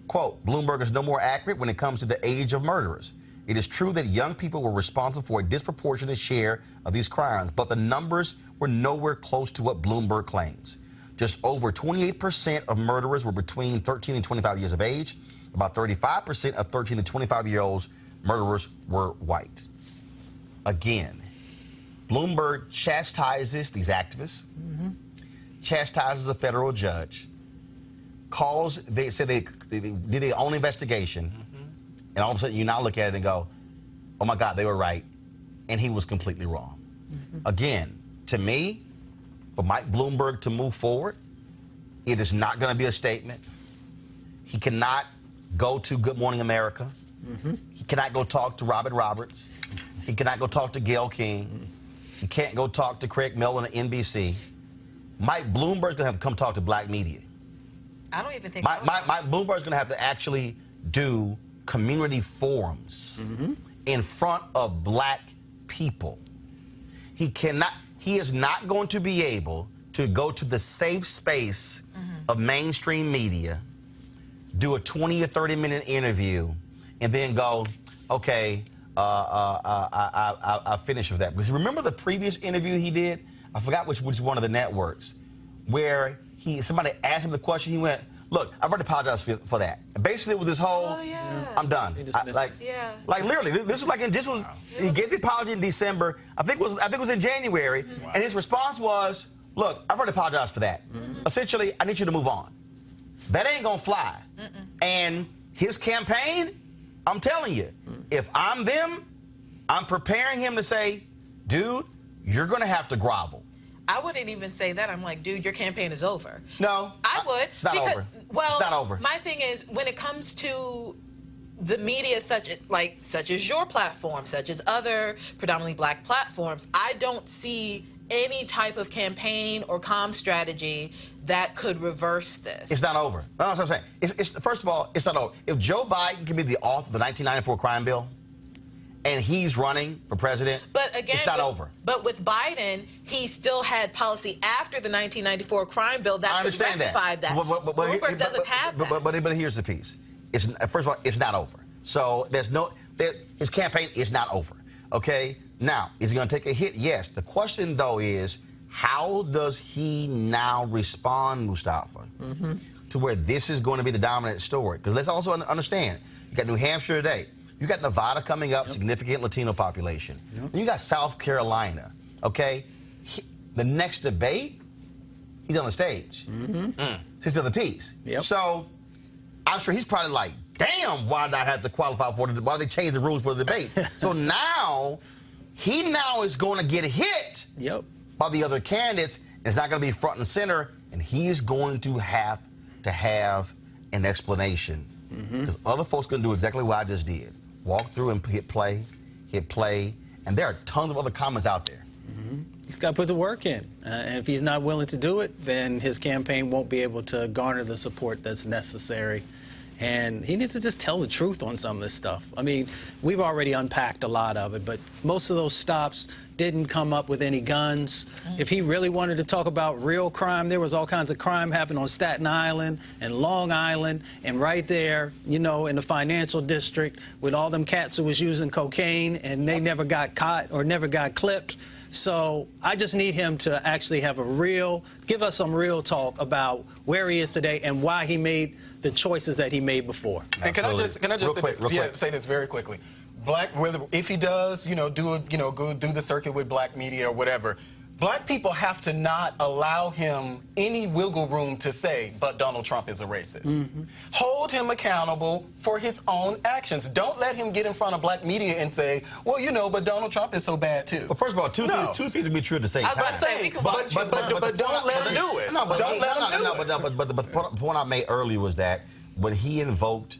Quote, Bloomberg is no more accurate when it comes to the age of murderers. It is true that young people were responsible for a disproportionate share of these crimes, but the numbers were nowhere close to what Bloomberg claims. Just over 28% of murderers were between 13 and 25 years of age. About 35% of 13 to 25-year-olds murderers were white. Again, Bloomberg chastises these activists, chastises a federal judge, they say they did their own investigation, and all of a sudden you now look at it and go, oh my God, they were right, and he was completely wrong. Again, to me, for Mike Bloomberg to move forward, it is not going to be a statement. He cannot go to Good Morning America. He cannot go talk to Robert Roberts. He cannot go talk to Gayle King. He can't go talk to Craig Mellon at NBC. Mike Bloomberg's going to have to come talk to black media. I don't even think Mike Bloomberg's going to have to actually do community forums in front of black people. He is not going to be able to go to the safe space of mainstream media, do a 20 or 30-minute interview, and then go, okay, I finished with that. Because remember the previous interview he did? I forgot which one of the networks, where somebody asked him the question. He went, look, I've already apologized for that. And basically, with this whole, I'm done. Like literally, this was like he gave the apology in December. I think it was in January, and his response was, look, I've already apologized for that. Essentially, I need you to move on. That ain't gonna fly. And his campaign, I'm telling you, if I'm them, I'm preparing him to say, dude, you're gonna have to grovel. I wouldn't even say that. I'm like, dude, your campaign is over. No, I would. It's not over. Well, it's not over. My thing is, when it comes to the media, such as your platform, such as other predominantly black platforms, I don't see any type of campaign or comm strategy that could reverse this. It's not over. That's what I'm saying. First of all, it's not over. If Joe Biden can be the author of the 1994 crime bill, and he's running for president, but again, it's not over. But with Biden, he still had policy after the 1994 crime bill that could rectify that. Bloomberg doesn't have that. But here's the piece. First of all, it's not over. So his campaign is not over. Okay? Now, is he going to take a hit? Yes. The question, though, is how does he now respond, Mustafa, to where this is going to be the dominant story? Because let's also understand, you got New Hampshire today. You got Nevada coming up, significant Latino population. And you got South Carolina, okay? The next debate, he's on the stage. He's on the piece. So I'm sure he's probably like, damn, why did I have to qualify for it? Why did they change the rules for the debate? So now, he is going to get hit by the other candidates. It's not going to be front and center, and he's going to have an explanation. Because other folks are going to do exactly what I just did. Walk through and hit play, and there are tons of other comments out there. He's got to put the work in. And if he's not willing to do it, then his campaign won't be able to garner the support that's necessary. And he needs to just tell the truth on some of this stuff. I mean, we've already unpacked a lot of it, but most of those stops didn't come up with any guns. If he really wanted to talk about real crime, there was all kinds of crime happening on Staten Island and Long Island and right there, you know, in the financial district with all them cats who was using cocaine and they never got caught or never got clipped. So I just need him to actually have give us some real talk about where he is today and why he made the choices that he made before. And can I just say this very quickly? If he does, go do the circuit with black media or whatever, black people have to not allow him any wiggle room to say, but Donald Trump is a racist. Hold him accountable for his own actions. Don't let him get in front of black media and say, well, but Donald Trump is so bad too. Well, first of all, two things can be true at the same time. I was about to say, but don't let him do it. Don't let him do it. But the point I made earlier was that when he invoked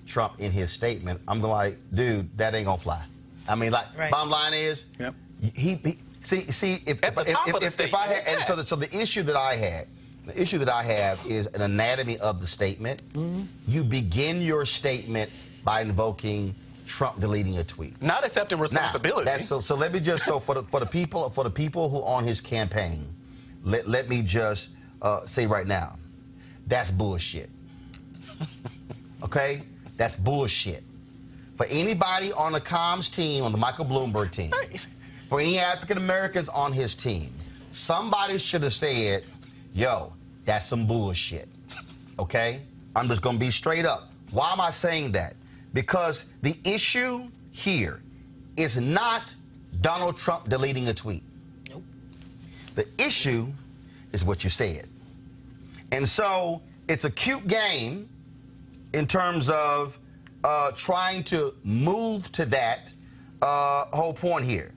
Trump in his statement, I'm going like, dude, that ain't gonna fly. I mean, like, bottom line is, if I had, so the issue that I have is an anatomy of the statement. You begin your statement by invoking Trump deleting a tweet, not accepting responsibility. Now, so let me just for the people who on his campaign, let me just say right now, that's bullshit. Okay. That's bullshit. For anybody on the comms team, on the Michael Bloomberg team, for any African Americans on his team, somebody should have said, yo, that's some bullshit. Okay? I'm just going to be straight up. Why am I saying that? Because the issue here is not Donald Trump deleting a tweet. Nope. The issue is what you said. And so it's a cute game in terms of trying to move to that whole point here.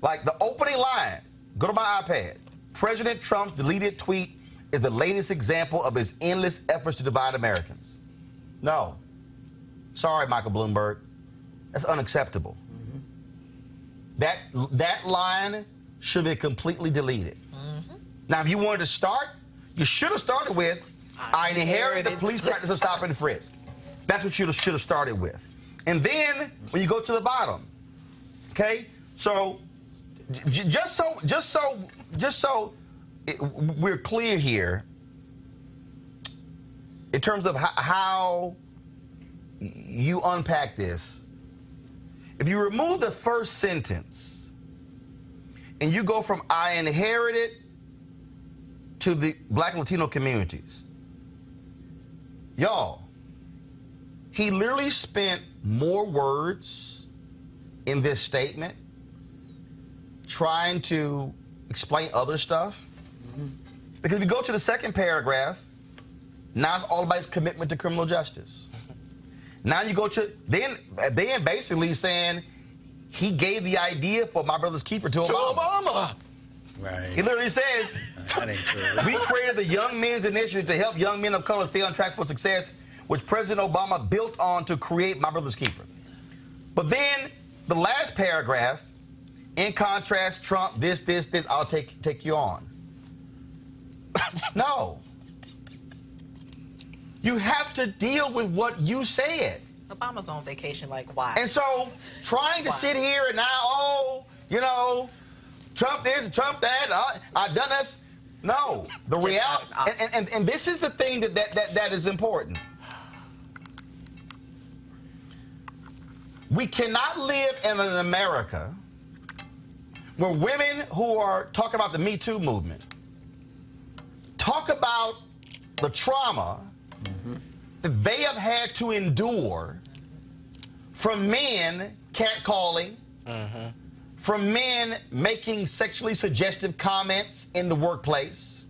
Like the opening line, go to my iPad. President Trump's deleted tweet is the latest example of his endless efforts to divide Americans. No. Sorry, Michael Bloomberg. That's unacceptable. That line should be completely deleted. Now, if you wanted to start, you should have started with, I inherited the police practice of stop and frisk. That's what you should have started with. And then, when you go to the bottom, okay? So, just so we're clear here, in terms of how you unpack this, if you remove the first sentence and you go from I inherited to the black and Latino communities, y'all, he literally spent more words in this statement trying to explain other stuff. Because if you go to the second paragraph, now it's all about his commitment to criminal justice. Now you go to, then basically saying he gave the idea for My Brother's Keeper to Obama. Right. He literally says, That ain't true. We created the Young Men's Initiative to help young men of color stay on track for success, which President Obama built on to create My Brother's Keeper. But then the last paragraph, in contrast, Trump, this, I'll take you on. No. You have to deal with what you said. Obama's on vacation, like, why? And so, trying to sit here and now, Trump this, Trump that, I've done this. No, the reality, and this is the thing that is important. We cannot live in an America where women who are talking about the Me Too movement talk about the trauma that they have had to endure from men catcalling, from men making sexually suggestive comments in the workplace,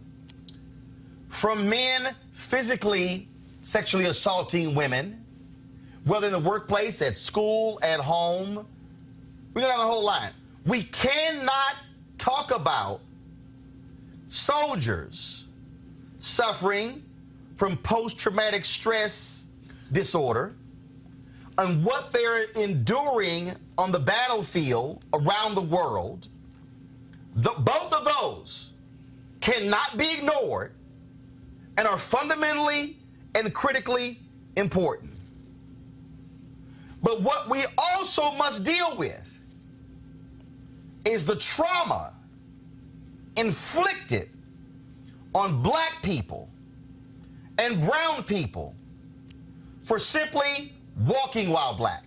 from men physically sexually assaulting women, whether in the workplace, at school, at home. We got a whole line. We cannot talk about soldiers suffering from post-traumatic stress disorder and what they're enduring on the battlefield around the world. Both of those cannot be ignored and are fundamentally and critically important. But what we also must deal with is the trauma inflicted on black people and brown people for simply walking while black,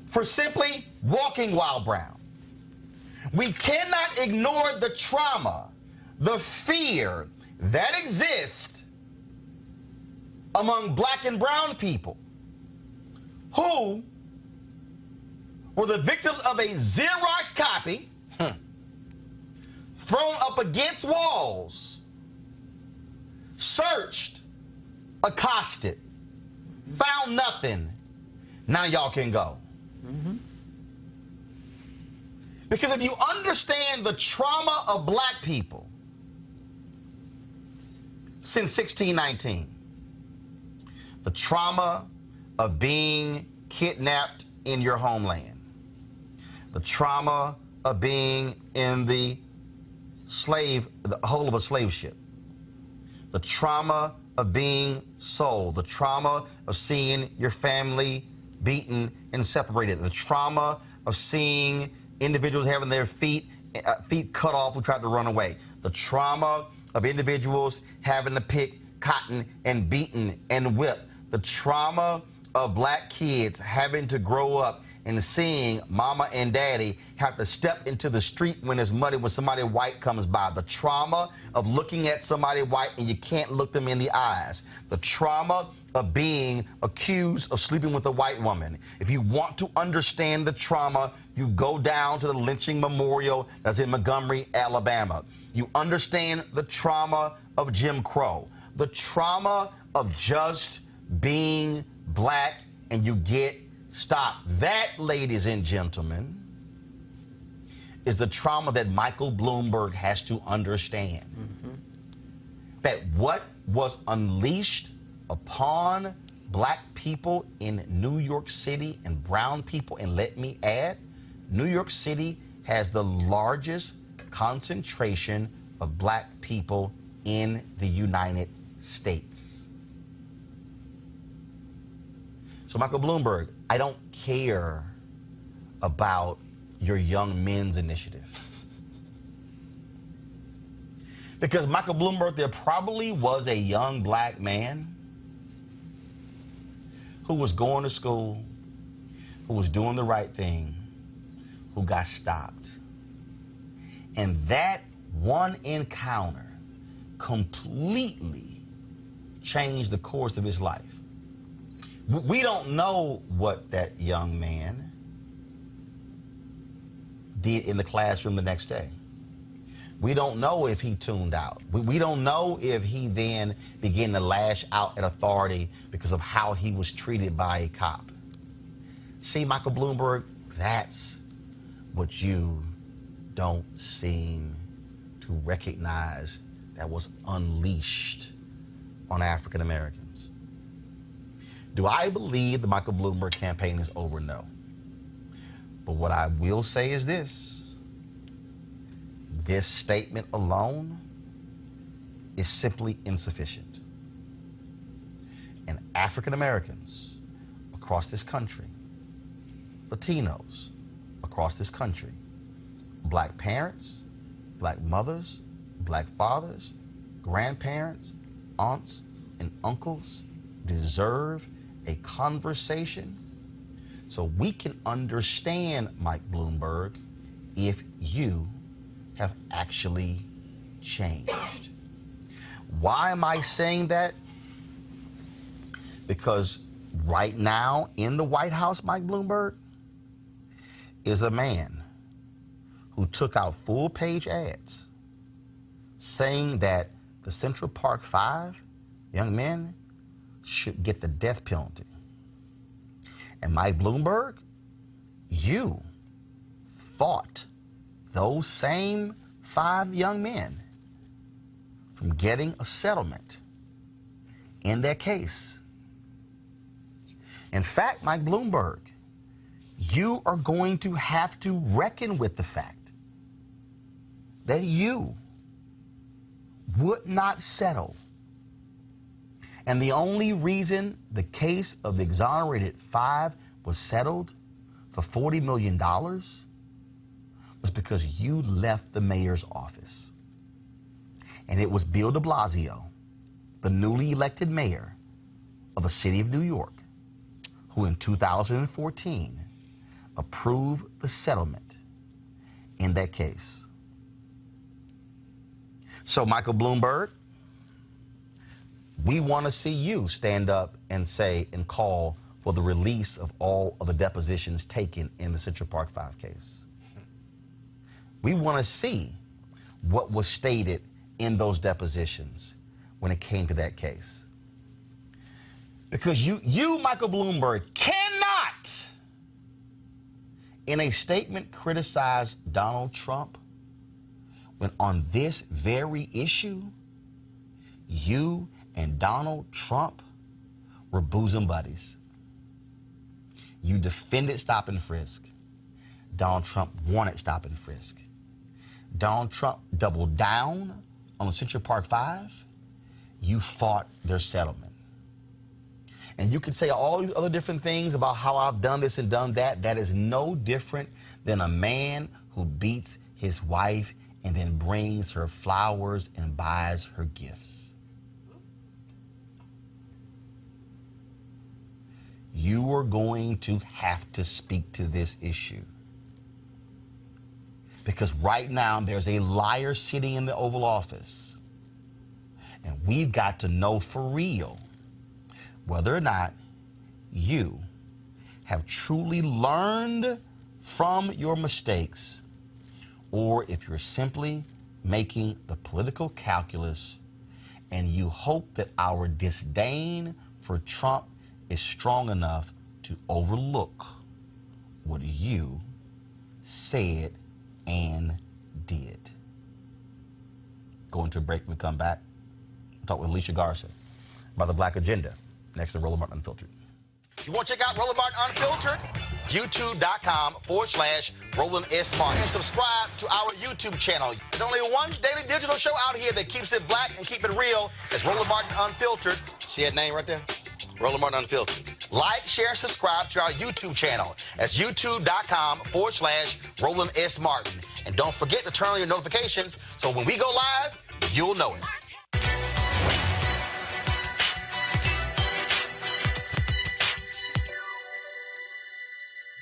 for simply walking while brown. We cannot ignore the trauma, the fear that exists among black and brown people who were the victims of a Xerox copy thrown up against walls, searched, accosted, found nothing. Now y'all can go. Because if you understand the trauma of black people since 1619, the trauma of being kidnapped in your homeland, the trauma of being in the hull of a slave ship, the trauma of being sold, the trauma of seeing your family beaten and separated, the trauma of seeing individuals having their feet cut off who tried to run away, the trauma of individuals having to pick cotton and beaten and whipped, the trauma of black kids having to grow up and seeing mama and daddy have to step into the street when it's muddy when somebody white comes by. The trauma of looking at somebody white and you can't look them in the eyes. The trauma of being accused of sleeping with a white woman. If you want to understand the trauma, you go down to the lynching memorial that's in Montgomery, Alabama. You understand the trauma of Jim Crow, the trauma of just being black and you get stopped. That, ladies and gentlemen, is the trauma that Michael Bloomberg has to understand. That what was unleashed upon black people in New York City and brown people, and let me add, New York City has the largest concentration of black people in the United States. So, Michael Bloomberg, I don't care about your Young Men's Initiative. Because, Michael Bloomberg, there probably was a young black man who was going to school, who was doing the right thing, who got stopped. And that one encounter completely changed the course of his life. We don't know what that young man did in the classroom the next day. We don't know if he tuned out. We don't know if he then began to lash out at authority because of how he was treated by a cop. See, Michael Bloomberg, that's what you don't seem to to recognize that was unleashed on African Americans. Do I believe the Michael Bloomberg campaign is over? No. But what I will say is this statement alone is simply insufficient. And African Americans across this country, Latinos across this country, black parents, black mothers, black fathers, grandparents, aunts, and uncles deserve a conversation so we can understand, Mike Bloomberg, if you have actually changed. Why am I saying that? Because right now in the White House, Mike Bloomberg, is a man who took out full-page ads saying that the Central Park 5 young men should get the death penalty. And Mike Bloomberg, you fought those same 5 young men from getting a settlement in their case. In fact, Mike Bloomberg, you are going to have to reckon with the fact that you would not settle. And the only reason the case of the exonerated 5 was settled for $40 million was because you left the mayor's office. And it was Bill de Blasio, the newly elected mayor of the city of New York, who in 2014 approved the settlement in that case. So, Michael Bloomberg, we want to see you stand up and say and call for the release of all of the depositions taken in the Central Park 5 case. We want to see what was stated in those depositions when it came to that case. Because you, Michael Bloomberg, cannot, in a statement, criticize Donald Trump when on this very issue, you and Donald Trump were bosom buddies. You defended stop and frisk. Donald Trump wanted stop and frisk. Donald Trump doubled down on the Central Park 5. You fought their settlement. And you could say all these other different things about how I've done this and done that. That is no different than a man who beats his wife and then brings her flowers and buys her gifts. You are going to have to speak to this issue. Because right now there's a liar sitting in the Oval Office. And we've got to know for real whether or not you have truly learned from your mistakes, or if you're simply making the political calculus and you hope that our disdain for Trump is strong enough to overlook what you said and did. Going to a break. When we come back, we'll talk with Alicia Garza about the Black Agenda next to Roland Martin Unfiltered. You want to check out Roland Martin Unfiltered? YouTube.com/Roland S. Martin. And subscribe to our YouTube channel. There's only one daily digital show out here that keeps it black and keep it real. It's Roland Martin Unfiltered. See that name right there? Roland Martin Unfiltered. Like, share, and subscribe to our YouTube channel. That's YouTube.com/Roland S. Martin. And don't forget to turn on your notifications so when we go live, you'll know it.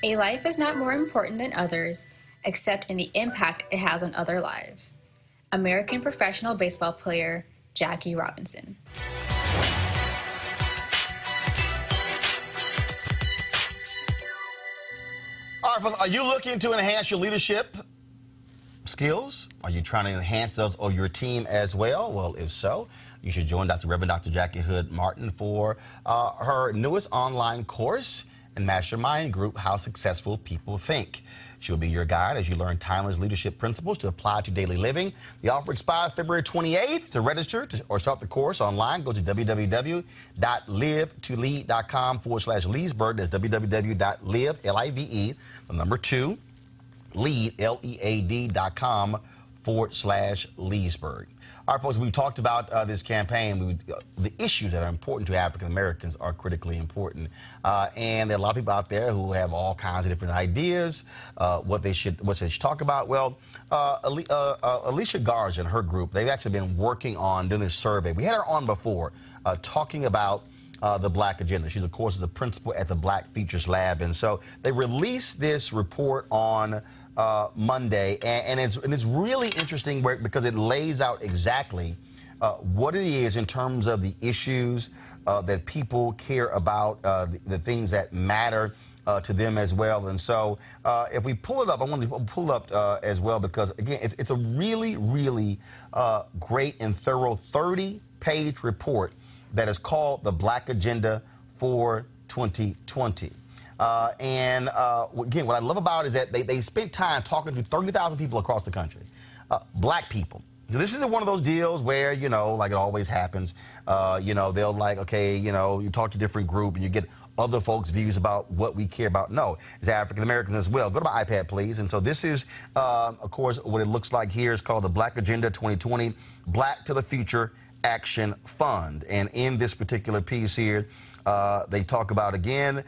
A life is not more important than others, except in the impact it has on other lives. American professional baseball player Jackie Robinson. All right, folks, are you looking to enhance your leadership skills? Are you trying to enhance those of your team as well? Well, if so, you should join Reverend Dr. Jackie Hood Martin for her newest online course and mastermind group, How Successful People Think. She'll be your guide as you learn timeless leadership principles to apply to daily living. The offer expires February 28th. To register or start the course online, go to www.live2lead.com/Leesburg. That's www.live, L-I-V-E, the number 2, lead, LEAD.com/Leesburg. All right, folks, we talked about this campaign. The issues that are important to African Americans are critically important. And there are a lot of people out there who have all kinds of different ideas, what they should talk about. Well, Alicia Garza and her group, they've actually been working on doing this survey. We had her on before talking about the Black Agenda. She's, of course, is a principal at the Black Futures Lab. And so they released this report on Monday, and it's really interesting because it lays out exactly what it is in terms of the issues that people care about, the things that matter to them as well. And so if we pull it up, I want to pull up as well because, again, it's a really, really great and thorough 30-page report that is called the Black Agenda for 2020. Again, what I love about it is that they spent time talking to 30,000 people across the country, black people. This is one of those deals where, you know, like it always happens, you know, they'll like, okay, you know, you talk to a different group and you get other folks' views about what we care about. No, it's African Americans as well. Go to my iPad, please. And so this is, of course, what it looks like here is called the Black Agenda 2020, Black to the Future Action Fund. And in this particular piece here, they talk about, again,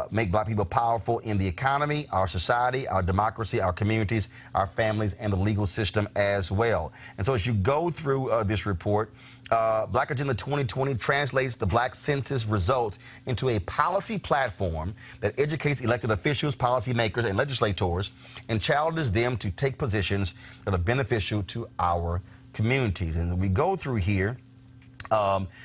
make black people powerful in the economy, our society, our democracy, our communities, our families, and the legal system as well. And so as you go through this report, Black Agenda 2020 translates the Black census results into a policy platform that educates elected officials, policymakers, and legislators and challenges them to take positions that are beneficial to our communities. And we go through here.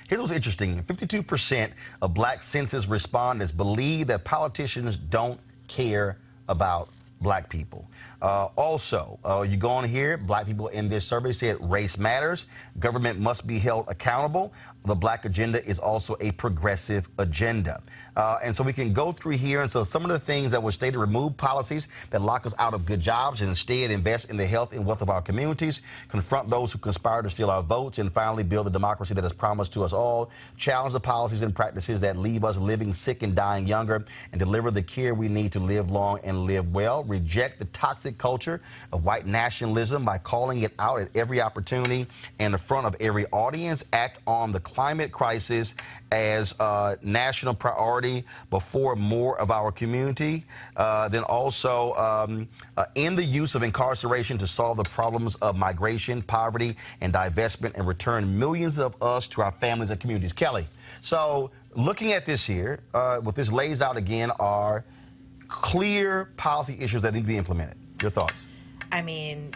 Here's what's interesting. 52% of black census respondents believe that politicians don't care about black people. Also, you go on here, black people in this survey said race matters, government must be held accountable. The Black Agenda is also a progressive agenda. And so we can go through here, and so some of the things that were stated: remove policies that lock us out of good jobs and instead invest in the health and wealth of our communities, confront those who conspire to steal our votes, and finally build the democracy that is promised to us all, challenge the policies and practices that leave us living sick and dying younger, and deliver the care we need to live long and live well, reject the toxic culture of white nationalism by calling it out at every opportunity and in front of every audience, act on the climate crisis as a national priority before more of our community, then also end the use of incarceration to solve the problems of migration, poverty, and divestment, and return millions of us to our families and communities. Kelly, so looking at this here, what this lays out again are clear policy issues that need to be implemented. Your thoughts? I mean,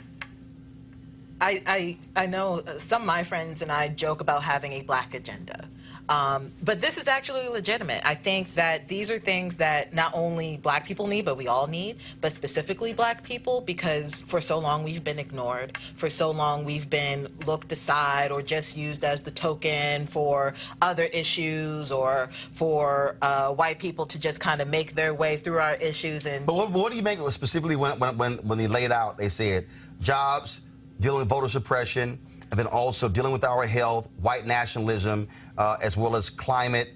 I know some of my friends and I joke about having a black agenda. But this is actually legitimate. I think that these are things that not only black people need, but we all need, but specifically black people, because for so long we've been ignored. For so long we've been looked aside or just used as the token for other issues, or for white people to just kind of make their way through our issues. And but what do you make of it specifically when they laid out, they said jobs, dealing with voter suppression, and then also dealing with our health, white nationalism, as well as climate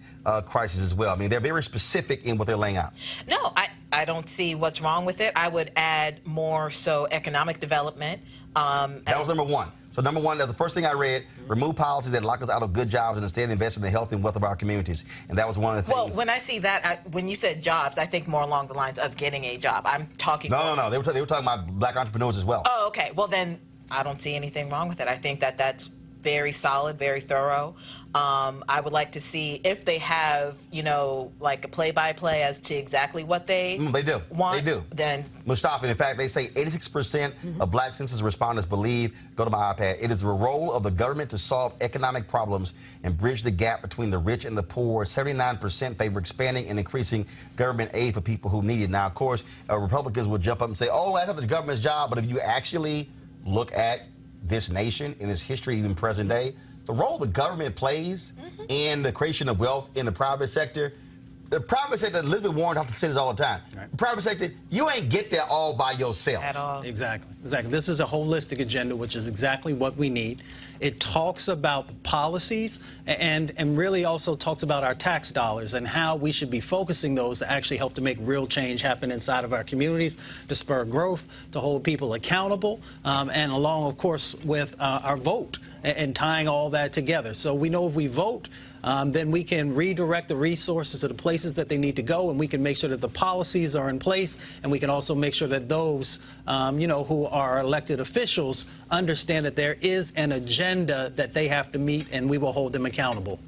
crisis as well. I mean, they're very specific in what they're laying out. No, I don't see what's wrong with it. I would add more so economic development. That was number one. So number one, that's the first thing I read: remove policies that lock us out of good jobs and instead invest in the health and wealth of our communities. And that was one of the things. Well, when I see that, when you said jobs, I think more along the lines of getting a job. I'm talking. No. They were talking about black entrepreneurs as well. Oh, okay. Well, then I don't see anything wrong with it. I think that that's very solid, very thorough. I would like to see if they have, you know, like a play-by-play as to exactly what they want. They do. Then Mustafa, in fact, they say 86% of black census respondents believe, go to my iPad, it is the role of the government to solve economic problems and bridge the gap between the rich and the poor. 79% favor expanding and increasing government aid for people who need it. Now, of course, Republicans will jump up and say, oh, that's not the government's job. But if you actually look at this nation in its history, even present day, the role the government plays in the creation of wealth in the private sector, the private sector, Elizabeth Warren has to say this all the time. Right. The private sector, you ain't get there all by yourself. At all. Exactly. This is a holistic agenda, which is exactly what we need. It talks about the policies and really also talks about our tax dollars and how we should be focusing those to actually help to make real change happen inside of our communities, to spur growth, to hold people accountable, and along, of course, with our vote and tying all that together. So we know if we vote, then we can redirect the resources to the places that they need to go, and we can make sure that the policies are in place, and we can also make sure that those, who are elected officials understand that there is an agenda that they have to meet, and we will hold them accountable.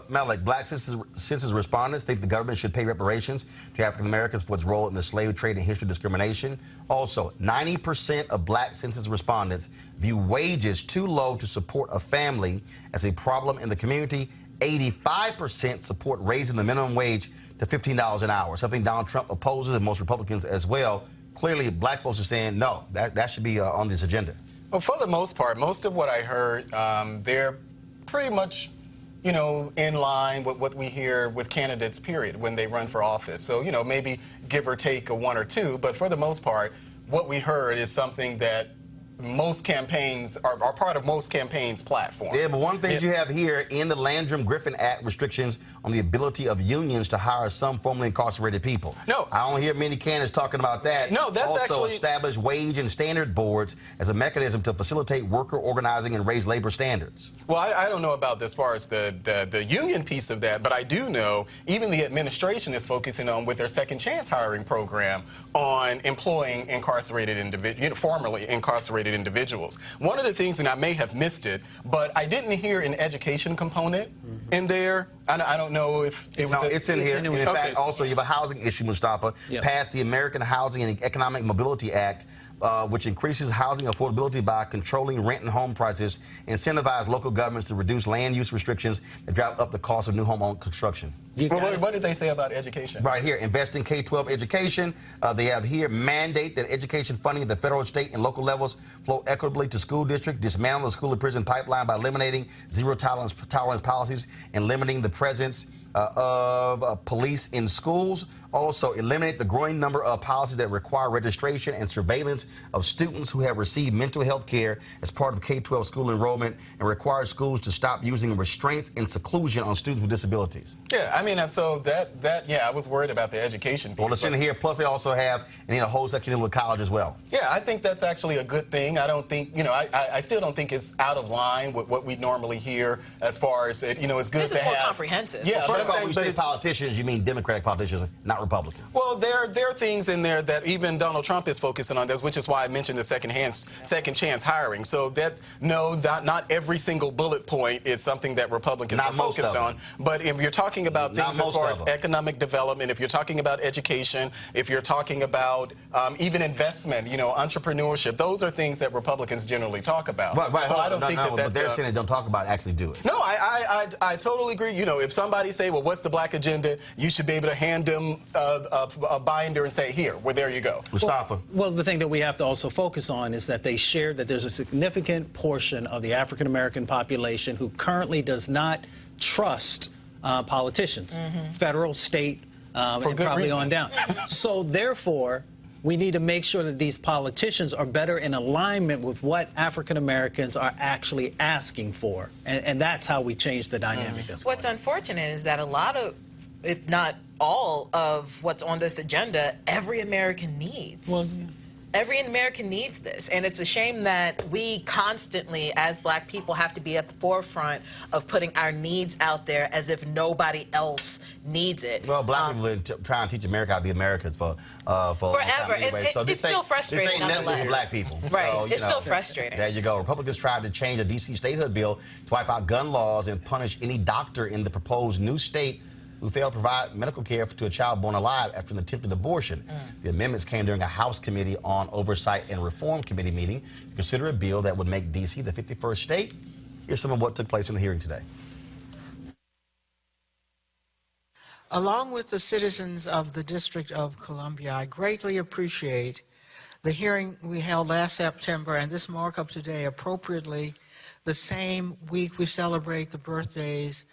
Malik, black census respondents think the government should pay reparations to African Americans for its role in the slave trade and history discrimination. Also, 90% of black census respondents view wages too low to support a family as a problem in the community. 85% support raising the minimum wage to $15 an hour, something Donald Trump opposes and most Republicans as well. Clearly, black folks are saying, no, that should be on this agenda. Well, for the most part, most of what I heard, they're pretty much, in line with what we hear with candidates, period, when they run for office. So, maybe give or take a one or two, but for the most part, what we heard is something that most campaigns are part of most campaigns' platform. Yeah, but one thing you have here in the Landrum-Griffin Act, restrictions on the ability of unions to hire some formerly incarcerated people. No. I don't hear many candidates talking about that. No, that's also actually... establish wage and standard boards as a mechanism to facilitate worker organizing and raise labor standards. Well, I don't know about as far as the union piece of that, but I do know even the administration is focusing on, with their second chance hiring program, on employing incarcerated individuals, formerly incarcerated individuals. One of the things, and I may have missed it, but I didn't hear an education component in there. I don't know if it was... No, it's in here. And in fact, also, you have a housing issue, Mustafa. Yep. Passed the American Housing and Economic Mobility Act, which increases housing affordability by controlling rent and home prices, incentivize local governments to reduce land use restrictions that drive up the cost of new home construction. Well, what did they say about education? Right here, invest in K-12 education. They have here, mandate that education funding at the federal, state, and local levels flow equitably to school districts, dismantle the school and prison pipeline by eliminating zero tolerance policies and limiting the presence of police in schools. Also, eliminate the growing number of policies that require registration and surveillance of students who have received mental health care as part of K-12 school enrollment, and require schools to stop using restraints and seclusion on students with disabilities. Yeah, I mean, and so yeah, I was worried about the education piece. Well, it's in here. Plus, they also have a whole section with college as well. Yeah, I think that's actually a good thing. I don't think, I still don't think it's out of line with what we normally hear as far as, it's good this to have. This is more comprehensive. Yeah, First of all, when you say politicians, you mean Democratic politicians, not Republican. Well, there are things in there that even Donald Trump is focusing on, which is why I mentioned the second chance hiring. So not every single bullet point is something that Republicans are focused on. But if you're talking about things as far as economic development, if you're talking about education, if you're talking about even investment, entrepreneurship, those are things that Republicans generally talk about. Right. So I don't think that's... But they're saying they don't talk about it, actually do it. No, I totally agree. If somebody say, well, what's the black agenda, you should be able to hand them a binder and say, here, well, there you go. Mustafa. Well, the thing that we have to also focus on is that they shared that there's a significant portion of the African American population who currently does not trust politicians, federal, state, and probably on down. So therefore, we need to make sure that these politicians are better in alignment with what African Americans are actually asking for. And that's how we change the dynamic. What's unfortunate is that a lot of, if not all of what's on this agenda, every American needs. Well, yeah. Every American needs this, and it's a shame that we constantly, as black people, have to be at the forefront of putting our needs out there as if nobody else needs it. Well, black people have been trying to teach America how to be Americans for forever. Anyway. So it's still frustrating, nonetheless. Black people. Right. So, it's still frustrating. There you go. Republicans tried to change the D.C. statehood bill to wipe out gun laws and punish any doctor in the proposed new state who failed to provide medical care to a child born alive after an attempted abortion. The amendments came during a House Committee on Oversight and Reform Committee meeting to consider a bill that would make D.C. the 51st state. Here's some of what took place in the hearing today. Along with the citizens of the District of Columbia, I greatly appreciate the hearing we held last September and this markup today, appropriately the same week we celebrate the birthdays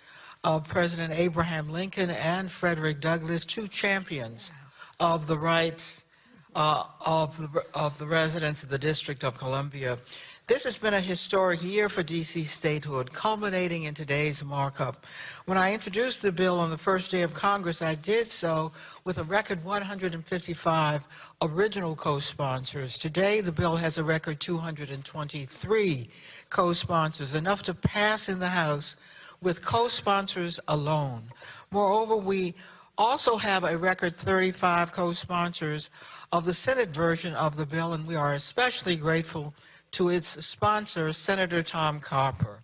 of President Abraham Lincoln and Frederick Douglass, two champions of the rights of the residents of the District of Columbia. This has been a historic year for D.C. statehood, culminating in today's markup. When I introduced the bill on the first day of Congress, I did so with a record 155 original co-sponsors. Today, the bill has a record 223 co-sponsors, enough to pass in the House with co-sponsors alone. Moreover, we also have a record 35 co-sponsors of the Senate version of the bill, and we are especially grateful to its sponsor, Senator Tom Carper.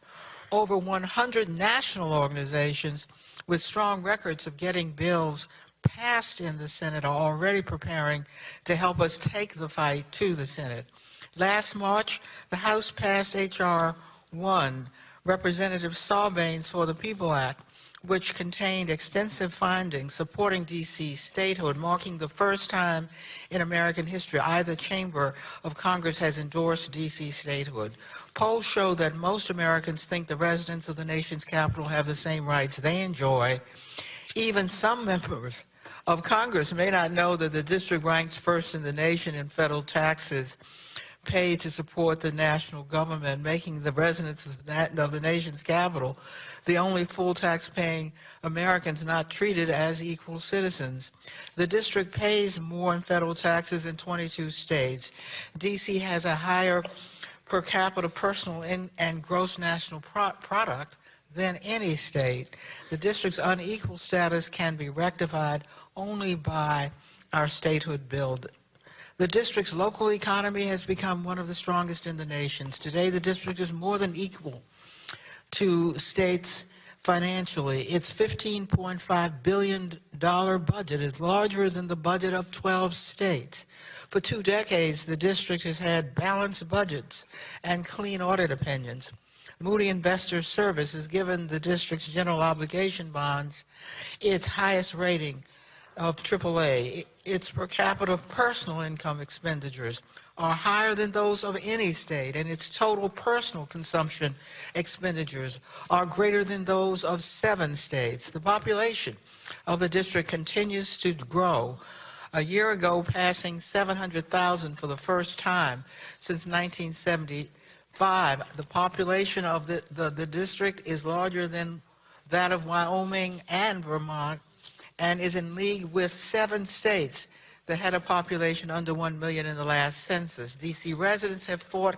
Over 100 national organizations with strong records of getting bills passed in the Senate are already preparing to help us take the fight to the Senate. Last March, the House passed H.R. 1, Representative Sarbanes for the People Act, which contained extensive findings supporting D.C. statehood, marking the first time in American history either chamber of Congress has endorsed D.C. statehood. Polls show that most Americans think the residents of the nation's capital have the same rights they enjoy. Even some members of Congress may not know that the district ranks first in the nation in federal taxes paid to support the national government, making the residents of the nation's capital the only full tax-paying Americans not treated as equal citizens. The district pays more in federal taxes in 22 states. D.C. has a higher per capita personal and gross national product than any state. The district's unequal status can be rectified only by our statehood bill. The district's local economy has become one of the strongest in the nation. Today, the district is more than equal to states financially. Its $15.5 billion budget is larger than the budget of 12 states. For 2 decades, the district has had balanced budgets and clean audit opinions. Moody Investors Service has given the district's general obligation bonds its highest rating of AAA. Its per capita personal income expenditures are higher than those of any state, and its total personal consumption expenditures are greater than those of 7 states. The population of the district continues to grow, a year ago passing 700,000 for the first time since 1975. The population of the district is larger than that of Wyoming and Vermont, and is in league with 7 states that had a population under 1 million in the last census. D.C. residents have fought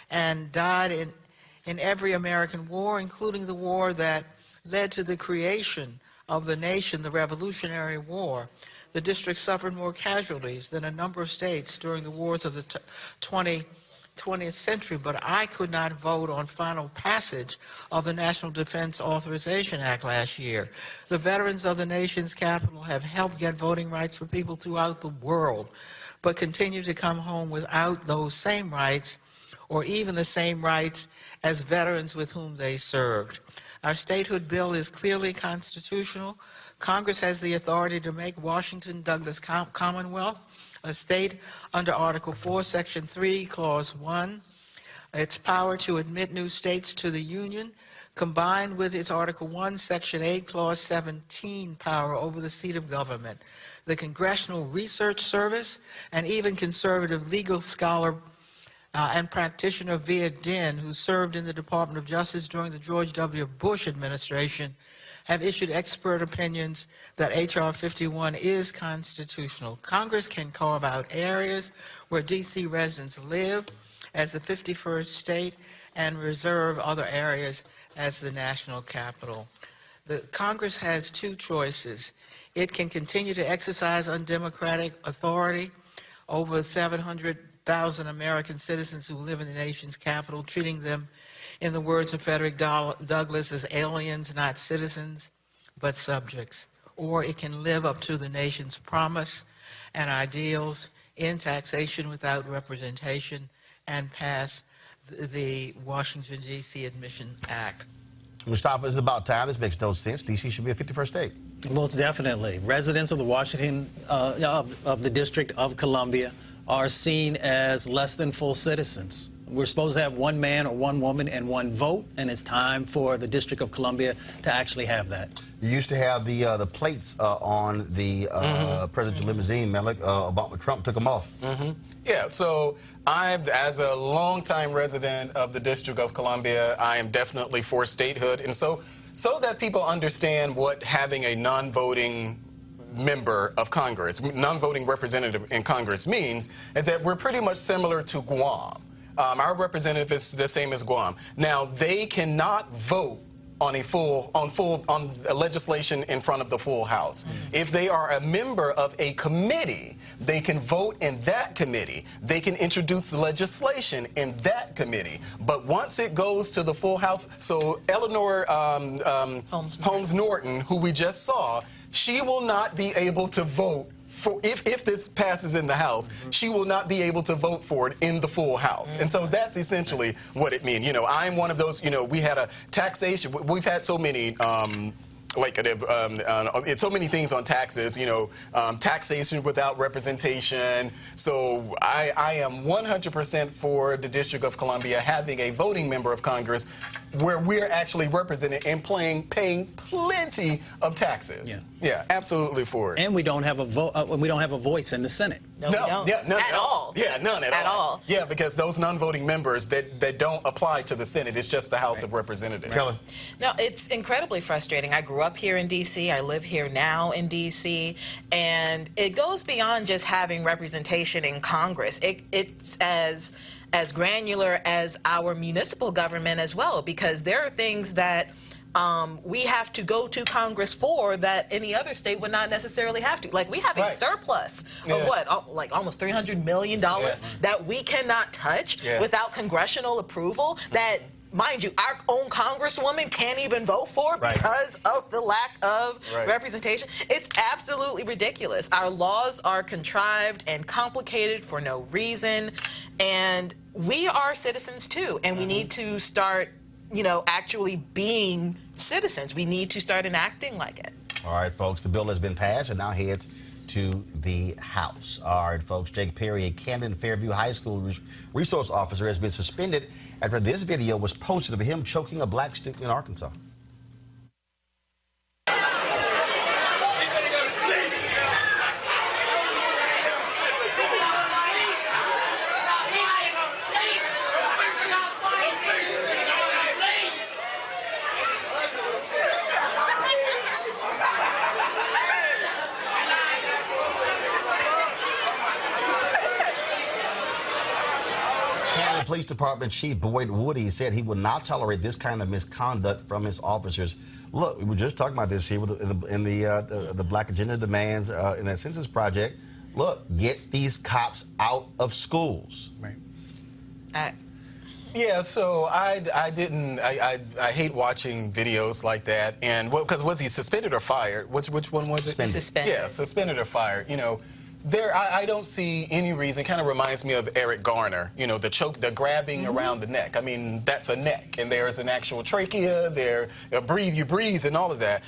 and died in every American war, including the war that led to the creation of the nation, the Revolutionary War. The district suffered more casualties than a number of states during the wars of the 20th century, but I could not vote on final passage of the National Defense Authorization Act last year. The veterans of the nation's capital have helped get voting rights for people throughout the world, but continue to come home without those same rights, or even the same rights as veterans with whom they served. Our statehood bill is clearly constitutional. Congress has the authority to make Washington Douglas Commonwealth a state under Article 4, Section 3, Clause 1. Its power to admit new states to the Union, combined with its Article 1, Section 8, Clause 17 power over the seat of government. The Congressional Research Service and even conservative legal scholar and practitioner Via Din, who served in the Department of Justice during the George W. Bush administration, have issued expert opinions that H.R. 51 is constitutional. Congress can carve out areas where D.C. residents live as the 51st state and reserve other areas as the national capital. The Congress has 2 choices. It can continue to exercise undemocratic authority over 700,000 American citizens who live in the nation's capital, treating them, in the words of Frederick Douglass, as aliens, not citizens, but subjects. Or it can live up to the nation's promise and ideals in taxation without representation and pass the Washington, D.C. Admission Act. Mustafa, it's about time. This makes no sense. D.C. should be a 51st state. Most definitely. Residents of the Washington, of the District of Columbia are seen as less than full citizens. We're supposed to have one man or one woman and one vote, and it's time for the District of Columbia to actually have that. You used to have the plates on the presidential limousine, Malik. Trump took them off. Yeah, so as a longtime resident of the District of Columbia, I am definitely for statehood. And so that people understand what having a non-voting member of Congress, non-voting representative in Congress means, is that we're pretty much similar to Guam. Our representative is the same as Guam. Now, they cannot vote on legislation in front of the full House. If they are a member of a committee, they can vote in that committee. They can introduce legislation in that committee. But once it goes to the full House, so Eleanor Holmes Norton, who we just saw, she will not be able to vote for, if this passes in the House, she will not be able to vote for it in the full House. And so that's essentially what it means. You know, I'm one of those, you know, we had a taxation, we've had so many, so many things on taxes, you know, taxation without representation. So I am 100% for the District of Columbia having a voting member of Congress where we're actually represented and paying plenty of taxes. Yeah, absolutely for it. And we don't have a we don't have a voice in the Senate. No, none at all. Yeah, none at all. Yeah, because those non-voting members that don't apply to the Senate, it's just the House of Representatives. Kelly. No, it's incredibly frustrating. I grew up here in D.C. I live here now in D.C. And it goes beyond just having representation in Congress. It's as granular as our municipal government as well, because there are things that we have to go to Congress for that any other state would not necessarily have to. Like, we have a surplus of what, like almost $300 million that we cannot touch without congressional approval, that, mind you, our own congresswoman can't even vote for because of the lack of representation. It's absolutely ridiculous. Our laws are contrived and complicated for no reason, and we are citizens too, and we need to start, you know, actually being citizens. We need to start enacting like it. All right, folks, the bill has been passed and now heads to the House. All right, folks, Jake Perry, a Camden Fairview High School resource officer, has been suspended after this video was posted of him choking a black student in Arkansas. Police Department Chief Boyd Woody said he would not tolerate this kind of misconduct from his officers. Look, we were just talking about this here in the Black Agenda demands in that census project. Look, get these cops out of schools. Right. Yeah, so I hate watching videos like that. And because was he suspended or fired? Which one was it? Suspended. Yeah, suspended or fired. You know. I don't see any reason. Kind of reminds me of Eric Garner, you know, the grabbing around the neck. I mean, that's a neck, and there's an actual trachea. You breathe, and all of that.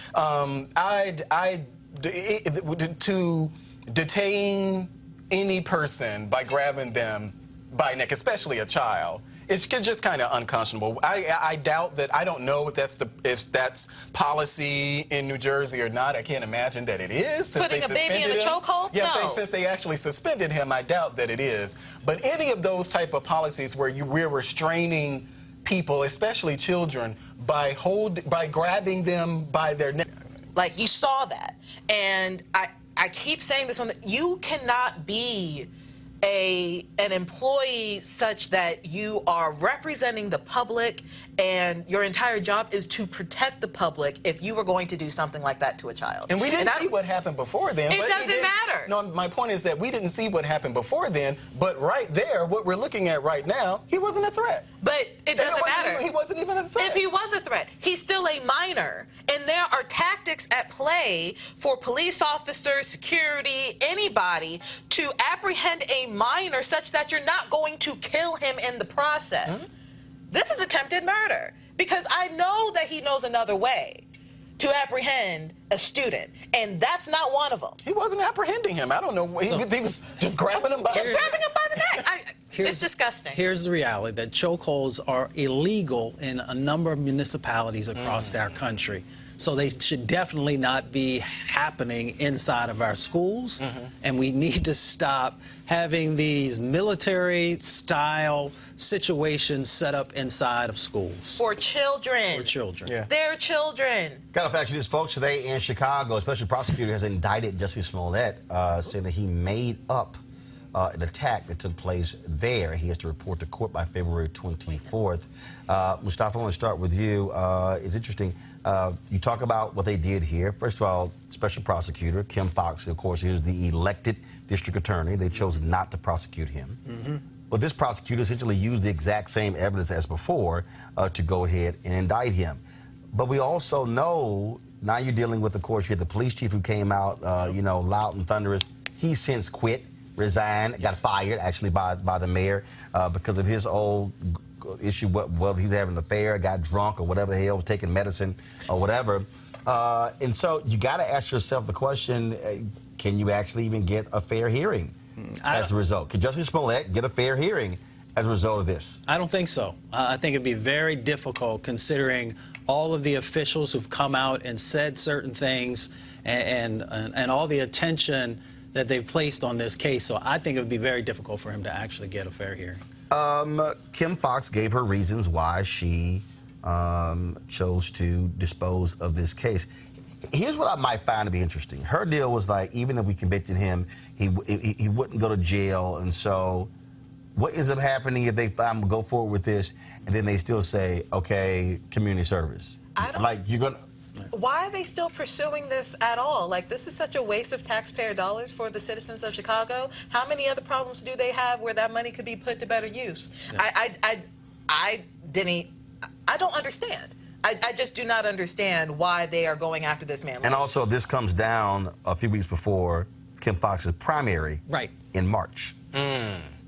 To detain any person by grabbing them by neck, especially a child, it's just kind of unconscionable. I doubt that. I don't know if that's policy in New Jersey or not. I can't imagine that it is. Since Putting a baby in a chokehold? Yeah, no. Since they actually suspended him, I doubt that it is. But any of those type of policies where we're restraining people, especially children, by grabbing them by their neck. Like, you saw that. And I keep saying this you cannot be an employee such that you are representing the public and your entire job is to protect the public if you were going to do something like that to a child. And we didn't see what happened before then. It doesn't matter. No, my point is that we didn't see what happened before then, but right there, what we're looking at right now, he wasn't a threat. But it doesn't matter. He wasn't even a threat. If he was a threat, he's still a minor. And there are tactics at play for police officers, security, anybody to apprehend a minor such that you're not going to kill him in the process. This is attempted murder because I know that he knows another way to apprehend a student, and that's not one of them. He wasn't apprehending him. I don't know. He was just grabbing him by the neck. It's disgusting. Here's the reality, that chokeholds are illegal in a number of municipalities across our country. So they should definitely not be happening inside of our schools. And we need to stop having these military-style situations set up inside of schools. For children. For children. They're children. Got to fact you this, folks. Today in Chicago, a special prosecutor has indicted Jussie Smollett, saying that he made up an attack that took place there. He has to report to court by February 24th. Mustafa, I want to start with you. It's interesting. You talk about what they did here. First of all, special prosecutor Kim Foxx, of course, is the elected district attorney. They chose not to prosecute him. But this prosecutor essentially used the exact same evidence as before to go ahead and indict him. But we also know, now you're dealing with, of course, you had the police chief who came out, you know, loud and thunderous. He since quit, resigned, got fired, actually, by the mayor because of his old issue, whether he's having an affair, got drunk, or whatever the hell, was taking medicine or whatever. And so you got to ask yourself the question, can you actually even get a fair hearing as a result? Can Jussie Smollett get a fair hearing as a result of this? I don't think so. I think it'd be very difficult, considering all of the officials who've come out and said certain things and all the attention that they've placed on this case. So I think it would be very difficult for him to actually get a fair hearing. Kim Foxx gave her reasons why she chose to dispose of this case. Here's what I might find to be interesting. Her deal was like, even if we convicted him, he wouldn't go to jail. And so what ends up happening if they go forward with this and then they still say, okay, community service? Like, you're going to... Why are they still pursuing this at all? Like, this is such a waste of taxpayer dollars for the citizens of Chicago. How many other problems do they have where that money could be put to better use? Yeah. I don't understand. I just do not understand why they are going after this man. And also, this comes down a few weeks before Kim Foxx's primary in March.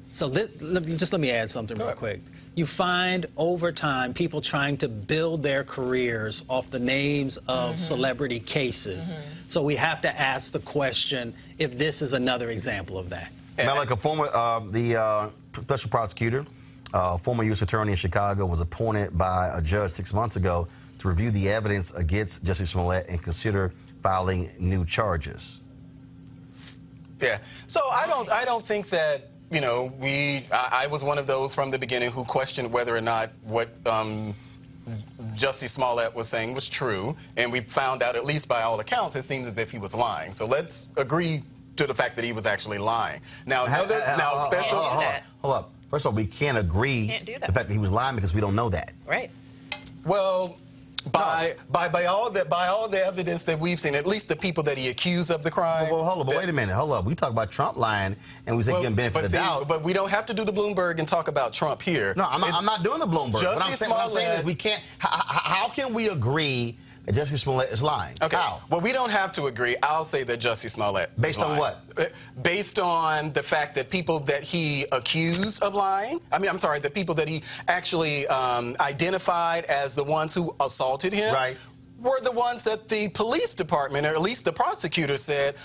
So let me add something real quick. You find over time people trying to build their careers off the names of celebrity cases. So we have to ask the question if this is another example of that. Now, like a former, the special prosecutor, former U.S. attorney in Chicago, was appointed by a judge 6 months ago to review the evidence against Jussie Smollett and consider filing new charges. Yeah. So I don't think that, you know, I was one of those from the beginning who questioned whether or not what Jussie Smollett was saying was true, and we found out, at least by all accounts, it seemed as if he was lying. So let's agree to the fact that he was actually lying. Now, hold up. First of all, we can't agree the fact that he was lying because we don't know that. Right. Well, by all the evidence that we've seen, at least the people that he accused of the crime. Well, hold up, but wait a minute, hold up. We talk about Trump lying, and we say give him benefit of the doubt. But we don't have to do the Bloomberg and talk about Trump here. No, I'm not doing the Bloomberg. What I'm saying is we can't. How can we agree that Jussie Smollett is lying? Okay. How? Well, we don't have to agree. I'll say that Jussie Smollett Based on what? Based on the fact that people that he accused of lying, the people that he actually identified as the ones who assaulted him, were the ones that the police department, or at least the prosecutor, said,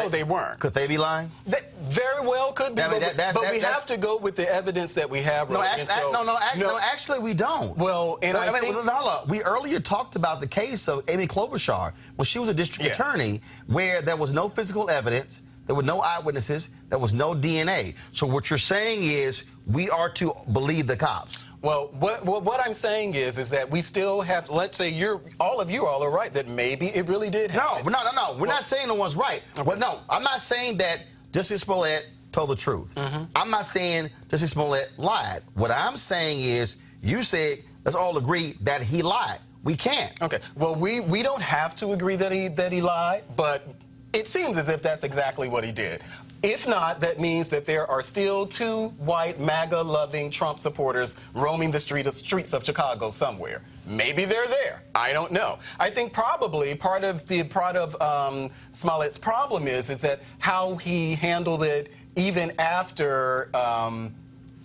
they weren't. Could they be lying? They very well could be, but we have to go with the evidence that we have. No, actually, we don't. Well, and I think... we earlier talked about the case of Amy Klobuchar when she was a district attorney, where there was no physical evidence, there were no eyewitnesses, there was no DNA. So what you're saying is we are to believe the cops. Well, what I'm saying is that we still have, let's say all of you are right that maybe it really did happen. No. We're not saying no one's right. Okay. No, I'm not saying that Jussie Smollett told the truth. I'm not saying Jussie Smollett lied. What I'm saying is you said let's all agree that he lied. We can't. Okay. Well, we don't have to agree that he lied, but it seems as if that's exactly what he did. If not, that means that there are still two white MAGA-loving Trump supporters roaming the streets of Chicago somewhere. Maybe they're there. I don't know. I think probably part of Smollett's problem is that how he handled it even after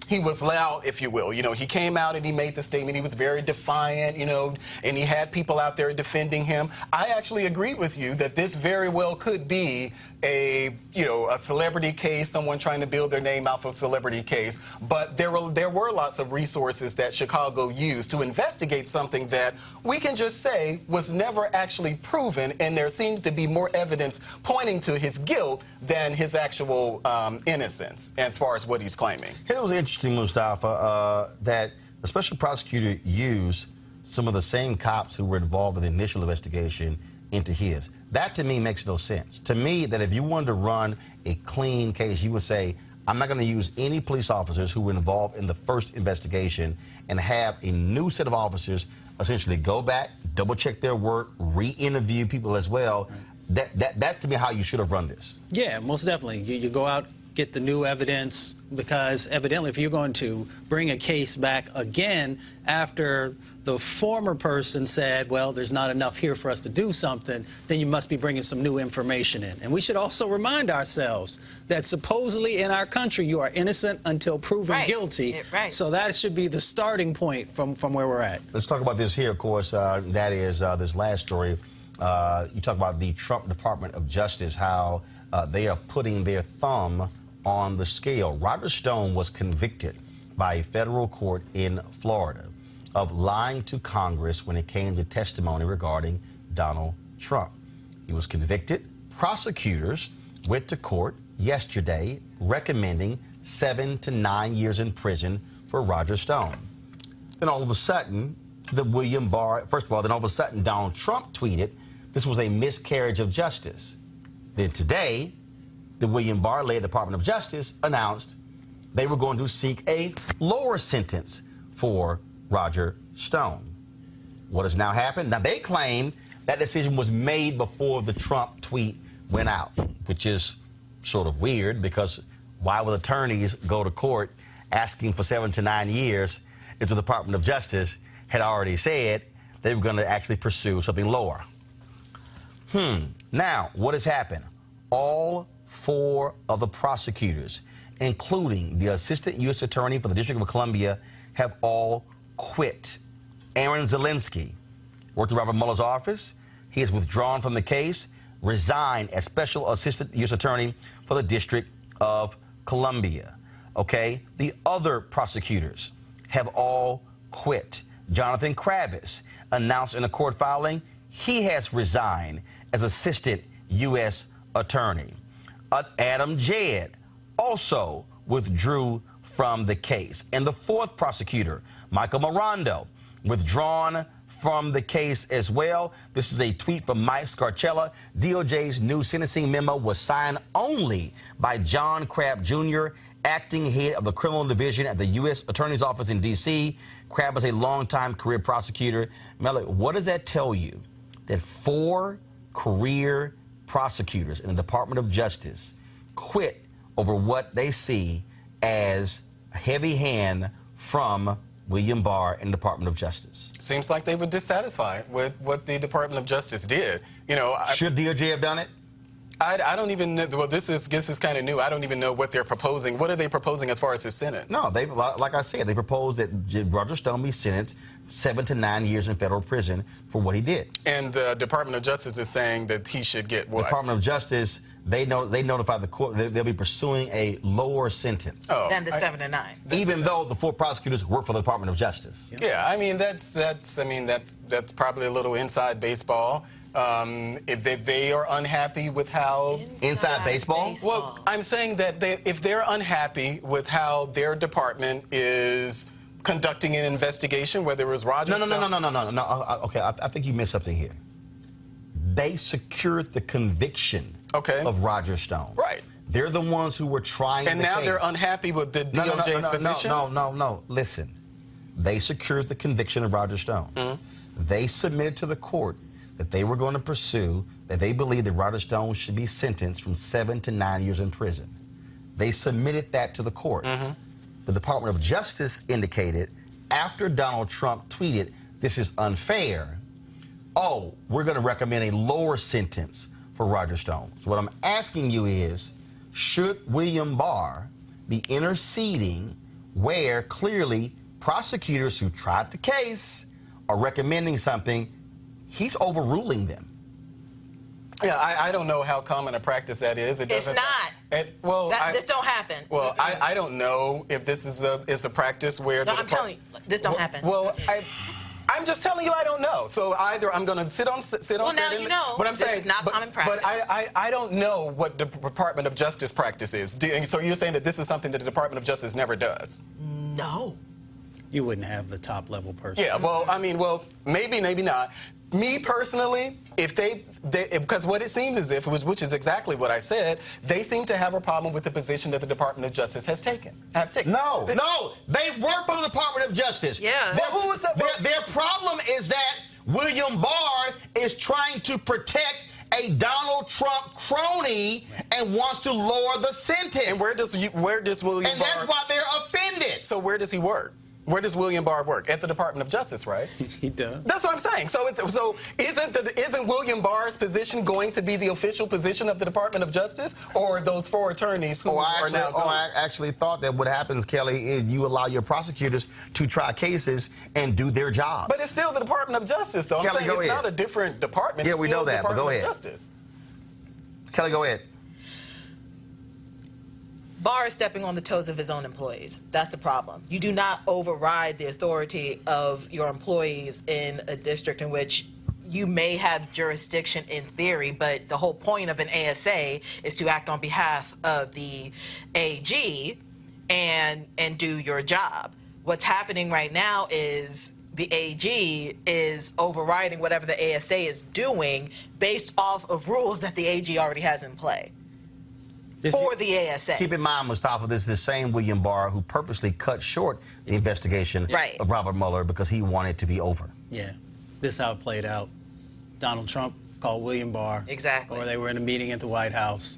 he was loud, if you will. You know, he came out and he made the statement. He was very defiant, you know, and he had people out there defending him. I actually agree with you that this very well could be a celebrity case, someone trying to build their name off a celebrity case, but there were lots of resources that Chicago used to investigate something that we can just say was never actually proven, and there seems to be more evidence pointing to his guilt than his actual innocence as far as what he's claiming. It was interesting, Mustafa, that the special prosecutor used some of the same cops who were involved in the initial investigation into his. That, to me, makes no sense. To me, that if you wanted to run a clean case, you would say, I'm not going to use any police officers who were involved in the first investigation and have a new set of officers essentially go back, double-check their work, re-interview people as well. That's, to me, how you should have run this. Yeah, most definitely. You go out, get the new evidence, because evidently if you're going to bring a case back again after the former person said, well, there's not enough here for us to do something, then you must be bringing some new information in. And we should also remind ourselves that supposedly in our country you are innocent until proven guilty. So that should be the starting point from where we're at. Let's talk about this here, of course. That is this last story. You talk about the Trump Department of Justice, how they are putting their thumb on the scale. Roger Stone was convicted by a federal court in Florida of lying to Congress when it came to testimony regarding Donald Trump. He was convicted. Prosecutors went to court yesterday recommending 7 to 9 years in prison for Roger Stone. Then all of a sudden, first of all, then all of a sudden Donald Trump tweeted this was a miscarriage of justice. Then today, the William Barr-led Department of Justice announced they were going to seek a lower sentence for Roger Stone. What has now happened? Now, they claim that decision was made before the Trump tweet went out, which is sort of weird, because why would attorneys go to court asking for 7 to 9 years if the Department of Justice had already said they were going to actually pursue something lower? Now, what has happened? All 4 of the prosecutors, including the Assistant U.S. Attorney for the District of Columbia, have all quit. Aaron Zelinsky worked in Robert Mueller's office. He has withdrawn from the case, resigned as Special Assistant U.S. Attorney for the District of Columbia. Okay? The other prosecutors have all quit. Jonathan Kravis announced in a court filing he has resigned as Assistant U.S. Attorney. Adam Jed also withdrew from the case. And the 4th prosecutor, Michael Morando, withdrawn from the case as well. This is a tweet from Mike Scarcella. DOJ's new sentencing memo was signed only by John Crabb Jr., acting head of the criminal division at the U.S. Attorney's Office in D.C. Crabb is a longtime career prosecutor. Melly, what does that tell you? That 4 career prosecutors in the Department of Justice quit over what they see as a heavy hand from William Barr and the Department of Justice. Seems like they were dissatisfied with what the Department of Justice did. Should DOJ have done it? I don't even know. Well, this is kind of new. I don't even know what they're proposing. What are they proposing as far as his sentence? No, like I said, they proposed that Roger Stone be sentenced 7 to 9 years in federal prison for what he did. And the Department of Justice is saying that he should get what? The Department of Justice, they notified the court they'll be pursuing a lower sentence than the 7 to 9. Even though the 4 prosecutors work for the Department of Justice. Yeah, I mean that's probably a little inside baseball. If they are unhappy with how inside baseball. Well, I'm saying that if they're unhappy with how their department is conducting an investigation, whether it was Roger Stone. No. Okay, I think you missed something here. They secured the conviction of Roger Stone. Right. They're the ones who were trying. And now they're unhappy with the DOJ's position. No. Listen, they secured the conviction of Roger Stone. They submitted to the court that they were going to pursue, that they believed that Roger Stone should be sentenced from 7 to 9 years in prison. They submitted that to the court. The Department of Justice indicated after Donald Trump tweeted, "This is unfair," oh, we're going to recommend a lower sentence for Roger Stone. So what I'm asking you is, should William Barr be interceding where clearly prosecutors who tried the case are recommending something? He's overruling them. Yeah, I don't know how common a practice that is. It's not. This don't happen. Well, I don't know if this is a practice where. No, I'm telling you, this don't happen. Well, I'm just telling you I don't know. So either I'm going to sit on. Well, now you know. But I'm this saying is not common practice. But I don't know what the Department of Justice practice is. So you're saying that this is something that the Department of Justice never does? No. You wouldn't have the top level person. Yeah. Well, I mean, maybe not. Me personally, because what it seems as if, which is exactly what I said, they seem to have a problem with the position that the Department of Justice has taken. No, they work for the Department of Justice. Yeah. Their problem is that William Barr is trying to protect a Donald Trump crony and wants to lower the sentence. And where does William And Barr? that's why they're offended. So where does he work? Where does William Barr work? At the Department of Justice, right? He does. That's what I'm saying. So isn't William Barr's position going to be the official position of the Department of Justice, or those 4 attorneys who are now going? I actually thought that what happens, Kelly, is you allow your prosecutors to try cases and do their jobs. But it's still the Department of Justice, though. Kelly, I'm saying it's not a different department. Yeah, it's we still know that, the but go Department ahead. of Justice. Kelly, go ahead. Barr is stepping on the toes of his own employees. That's the problem. You do not override the authority of your employees in a district in which you may have jurisdiction in theory, but the whole point of an ASA is to act on behalf of the AG and do your job. What's happening right now is the AG is overriding whatever the ASA is doing based off of rules that the AG already has in play. For the ASA. Keep in mind, Mustafa, this is the same William Barr who purposely cut short the investigation of Robert Mueller because he wanted to be over. Yeah, this is how it played out. Donald Trump called William Barr. Exactly. Or they were in a meeting at the White House.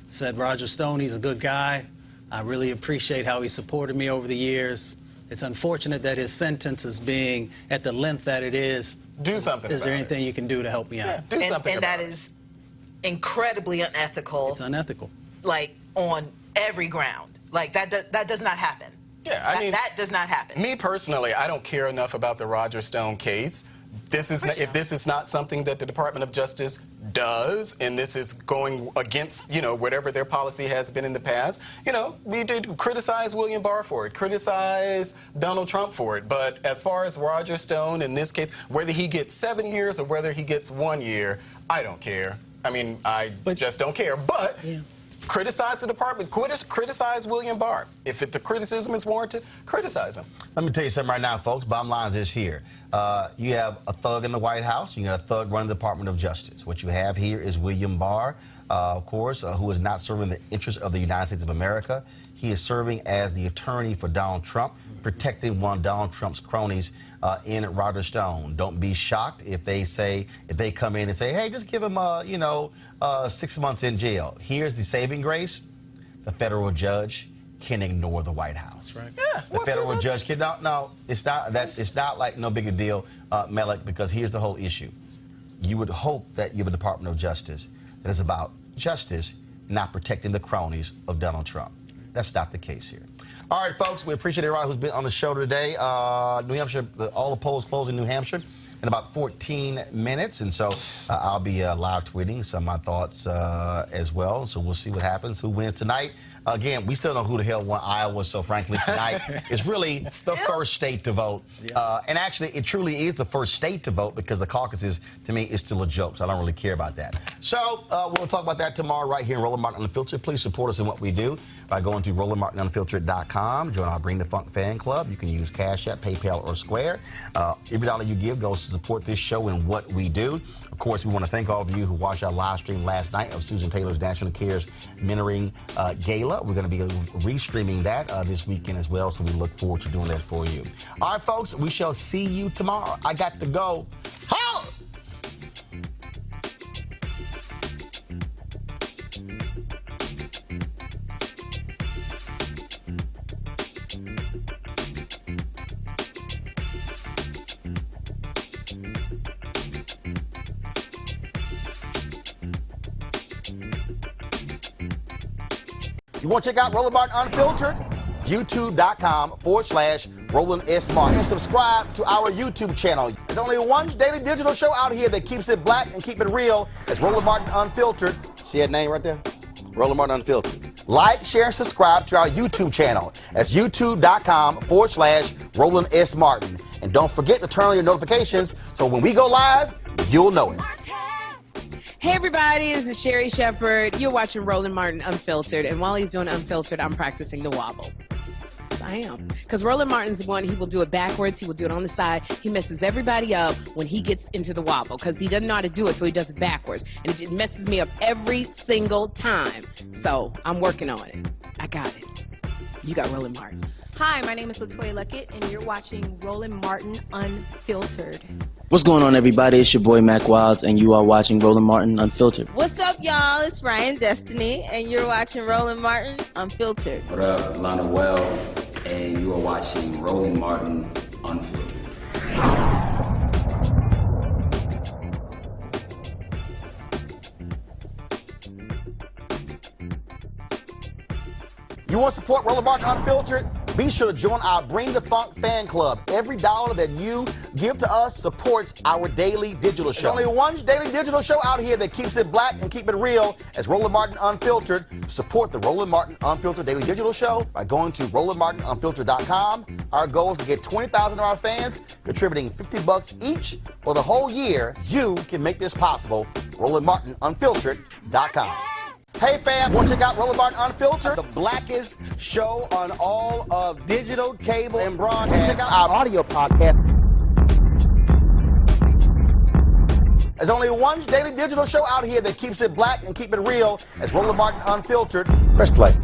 Said, Roger Stone, he's a good guy. I really appreciate how he supported me over the years. It's unfortunate that his sentence is being at the length that it is. Do something Is there about anything you can do to help me out? Yeah, do something and about that is incredibly unethical. It's unethical. Like, on every ground. Like, that does not happen. Yeah, I mean, that does not happen. Me personally, I don't care enough about the Roger Stone case. If this is not something that the Department of Justice does, and this is going against, whatever their policy has been in the past, we did criticize William Barr for it, criticize Donald Trump for it. But as far as Roger Stone, in this case, whether he gets 7 years or whether he gets 1 year, I don't care. I mean, I just don't care. But criticize the department, criticize William Barr. If the criticism is warranted, criticize him. Let me tell you something right now, folks. Bottom line is this here. You have a thug in the White House. You got a thug running the Department of Justice. What you have here is William Barr, of course, who is not serving the interests of the United States of America. He is serving as the attorney for Donald Trump, protecting one of Donald Trump's cronies in Roger Stone. Don't be shocked if they come in and say, hey, just give him 6 months in jail. Here's the saving grace: the federal judge can ignore the White House. That's right. Yeah, the federal judge can no, it's not that. It's not like no big a deal, Malik, because here's the whole issue. You would hope that you have a Department of Justice that is about justice, not protecting the cronies of Donald Trump. That's not the case here. All right, folks, we appreciate everybody who's been on the show today. New Hampshire, all the polls close in New Hampshire in about 14 minutes, and so I'll be live tweeting some of my thoughts as well. So we'll see what happens, who wins tonight. Again, we still don't know who the hell won Iowa, so frankly, tonight is really the first state to vote. And actually, it truly is the first state to vote because the caucuses, to me, is still a joke, so I don't really care about that. So we'll talk about that tomorrow right here in Roland Martin Unfiltered. Please support us in what we do by going to RolandMartinUnfiltered.com. Join our Bring the Funk fan club. You can use Cash App, PayPal, or Square. Every dollar you give goes to support this show and what we do. Of course, we want to thank all of you who watched our live stream last night of Susan Taylor's National Cares Mentoring Gala. We're going to be restreaming that this weekend as well, so we look forward to doing that for you. All right, folks, we shall see you tomorrow. I got to go. Holla! You want to check out Roland Martin Unfiltered? youtube.com/Roland S. Martin. And subscribe to our YouTube channel. There's only one daily digital show out here that keeps it black and keep it real. It's Roland Martin Unfiltered. See that name right there? Roland Martin Unfiltered. Like, share, and subscribe to our YouTube channel. That's youtube.com/Roland S. Martin. And don't forget to turn on your notifications so when we go live, you'll know it. Hey everybody, this is Sherry Shepherd. You're watching Roland Martin Unfiltered, and while he's doing Unfiltered, I'm practicing the wobble. Yes, I am. Because Roland Martin's the one, he will do it backwards, he will do it on the side. He messes everybody up when he gets into the wobble, because he doesn't know how to do it, so he does it backwards. And it just messes me up every single time. So, I'm working on it. I got it. You got Roland Martin. Hi, my name is LaToya Luckett, and you're watching Roland Martin Unfiltered. What's going on, everybody? It's your boy Mac Wiles, and you are watching Roland Martin Unfiltered. What's up, y'all? It's Ryan Destiny, and you're watching Roland Martin Unfiltered. What up, Lana Well, and you are watching Roland Martin Unfiltered. You want to support Roland Martin Unfiltered? Be sure to join our Bring the Funk fan club. Every dollar that you give to us supports our daily digital show. There's only one daily digital show out here that keeps it black and keep it real. As Roland Martin Unfiltered. Support the Roland Martin Unfiltered daily digital show by going to RolandMartinUnfiltered.com. Our goal is to get 20,000 of our fans contributing $50 each for the whole year. You can make this possible. RolandMartinUnfiltered.com. Hey fam, want to check out Roland Martin Unfiltered, the blackest show on all of digital, cable, and broadcast. Check out our audio podcast. There's only one daily digital show out here that keeps it black and keep it real. It's Roland Martin Unfiltered. Press play.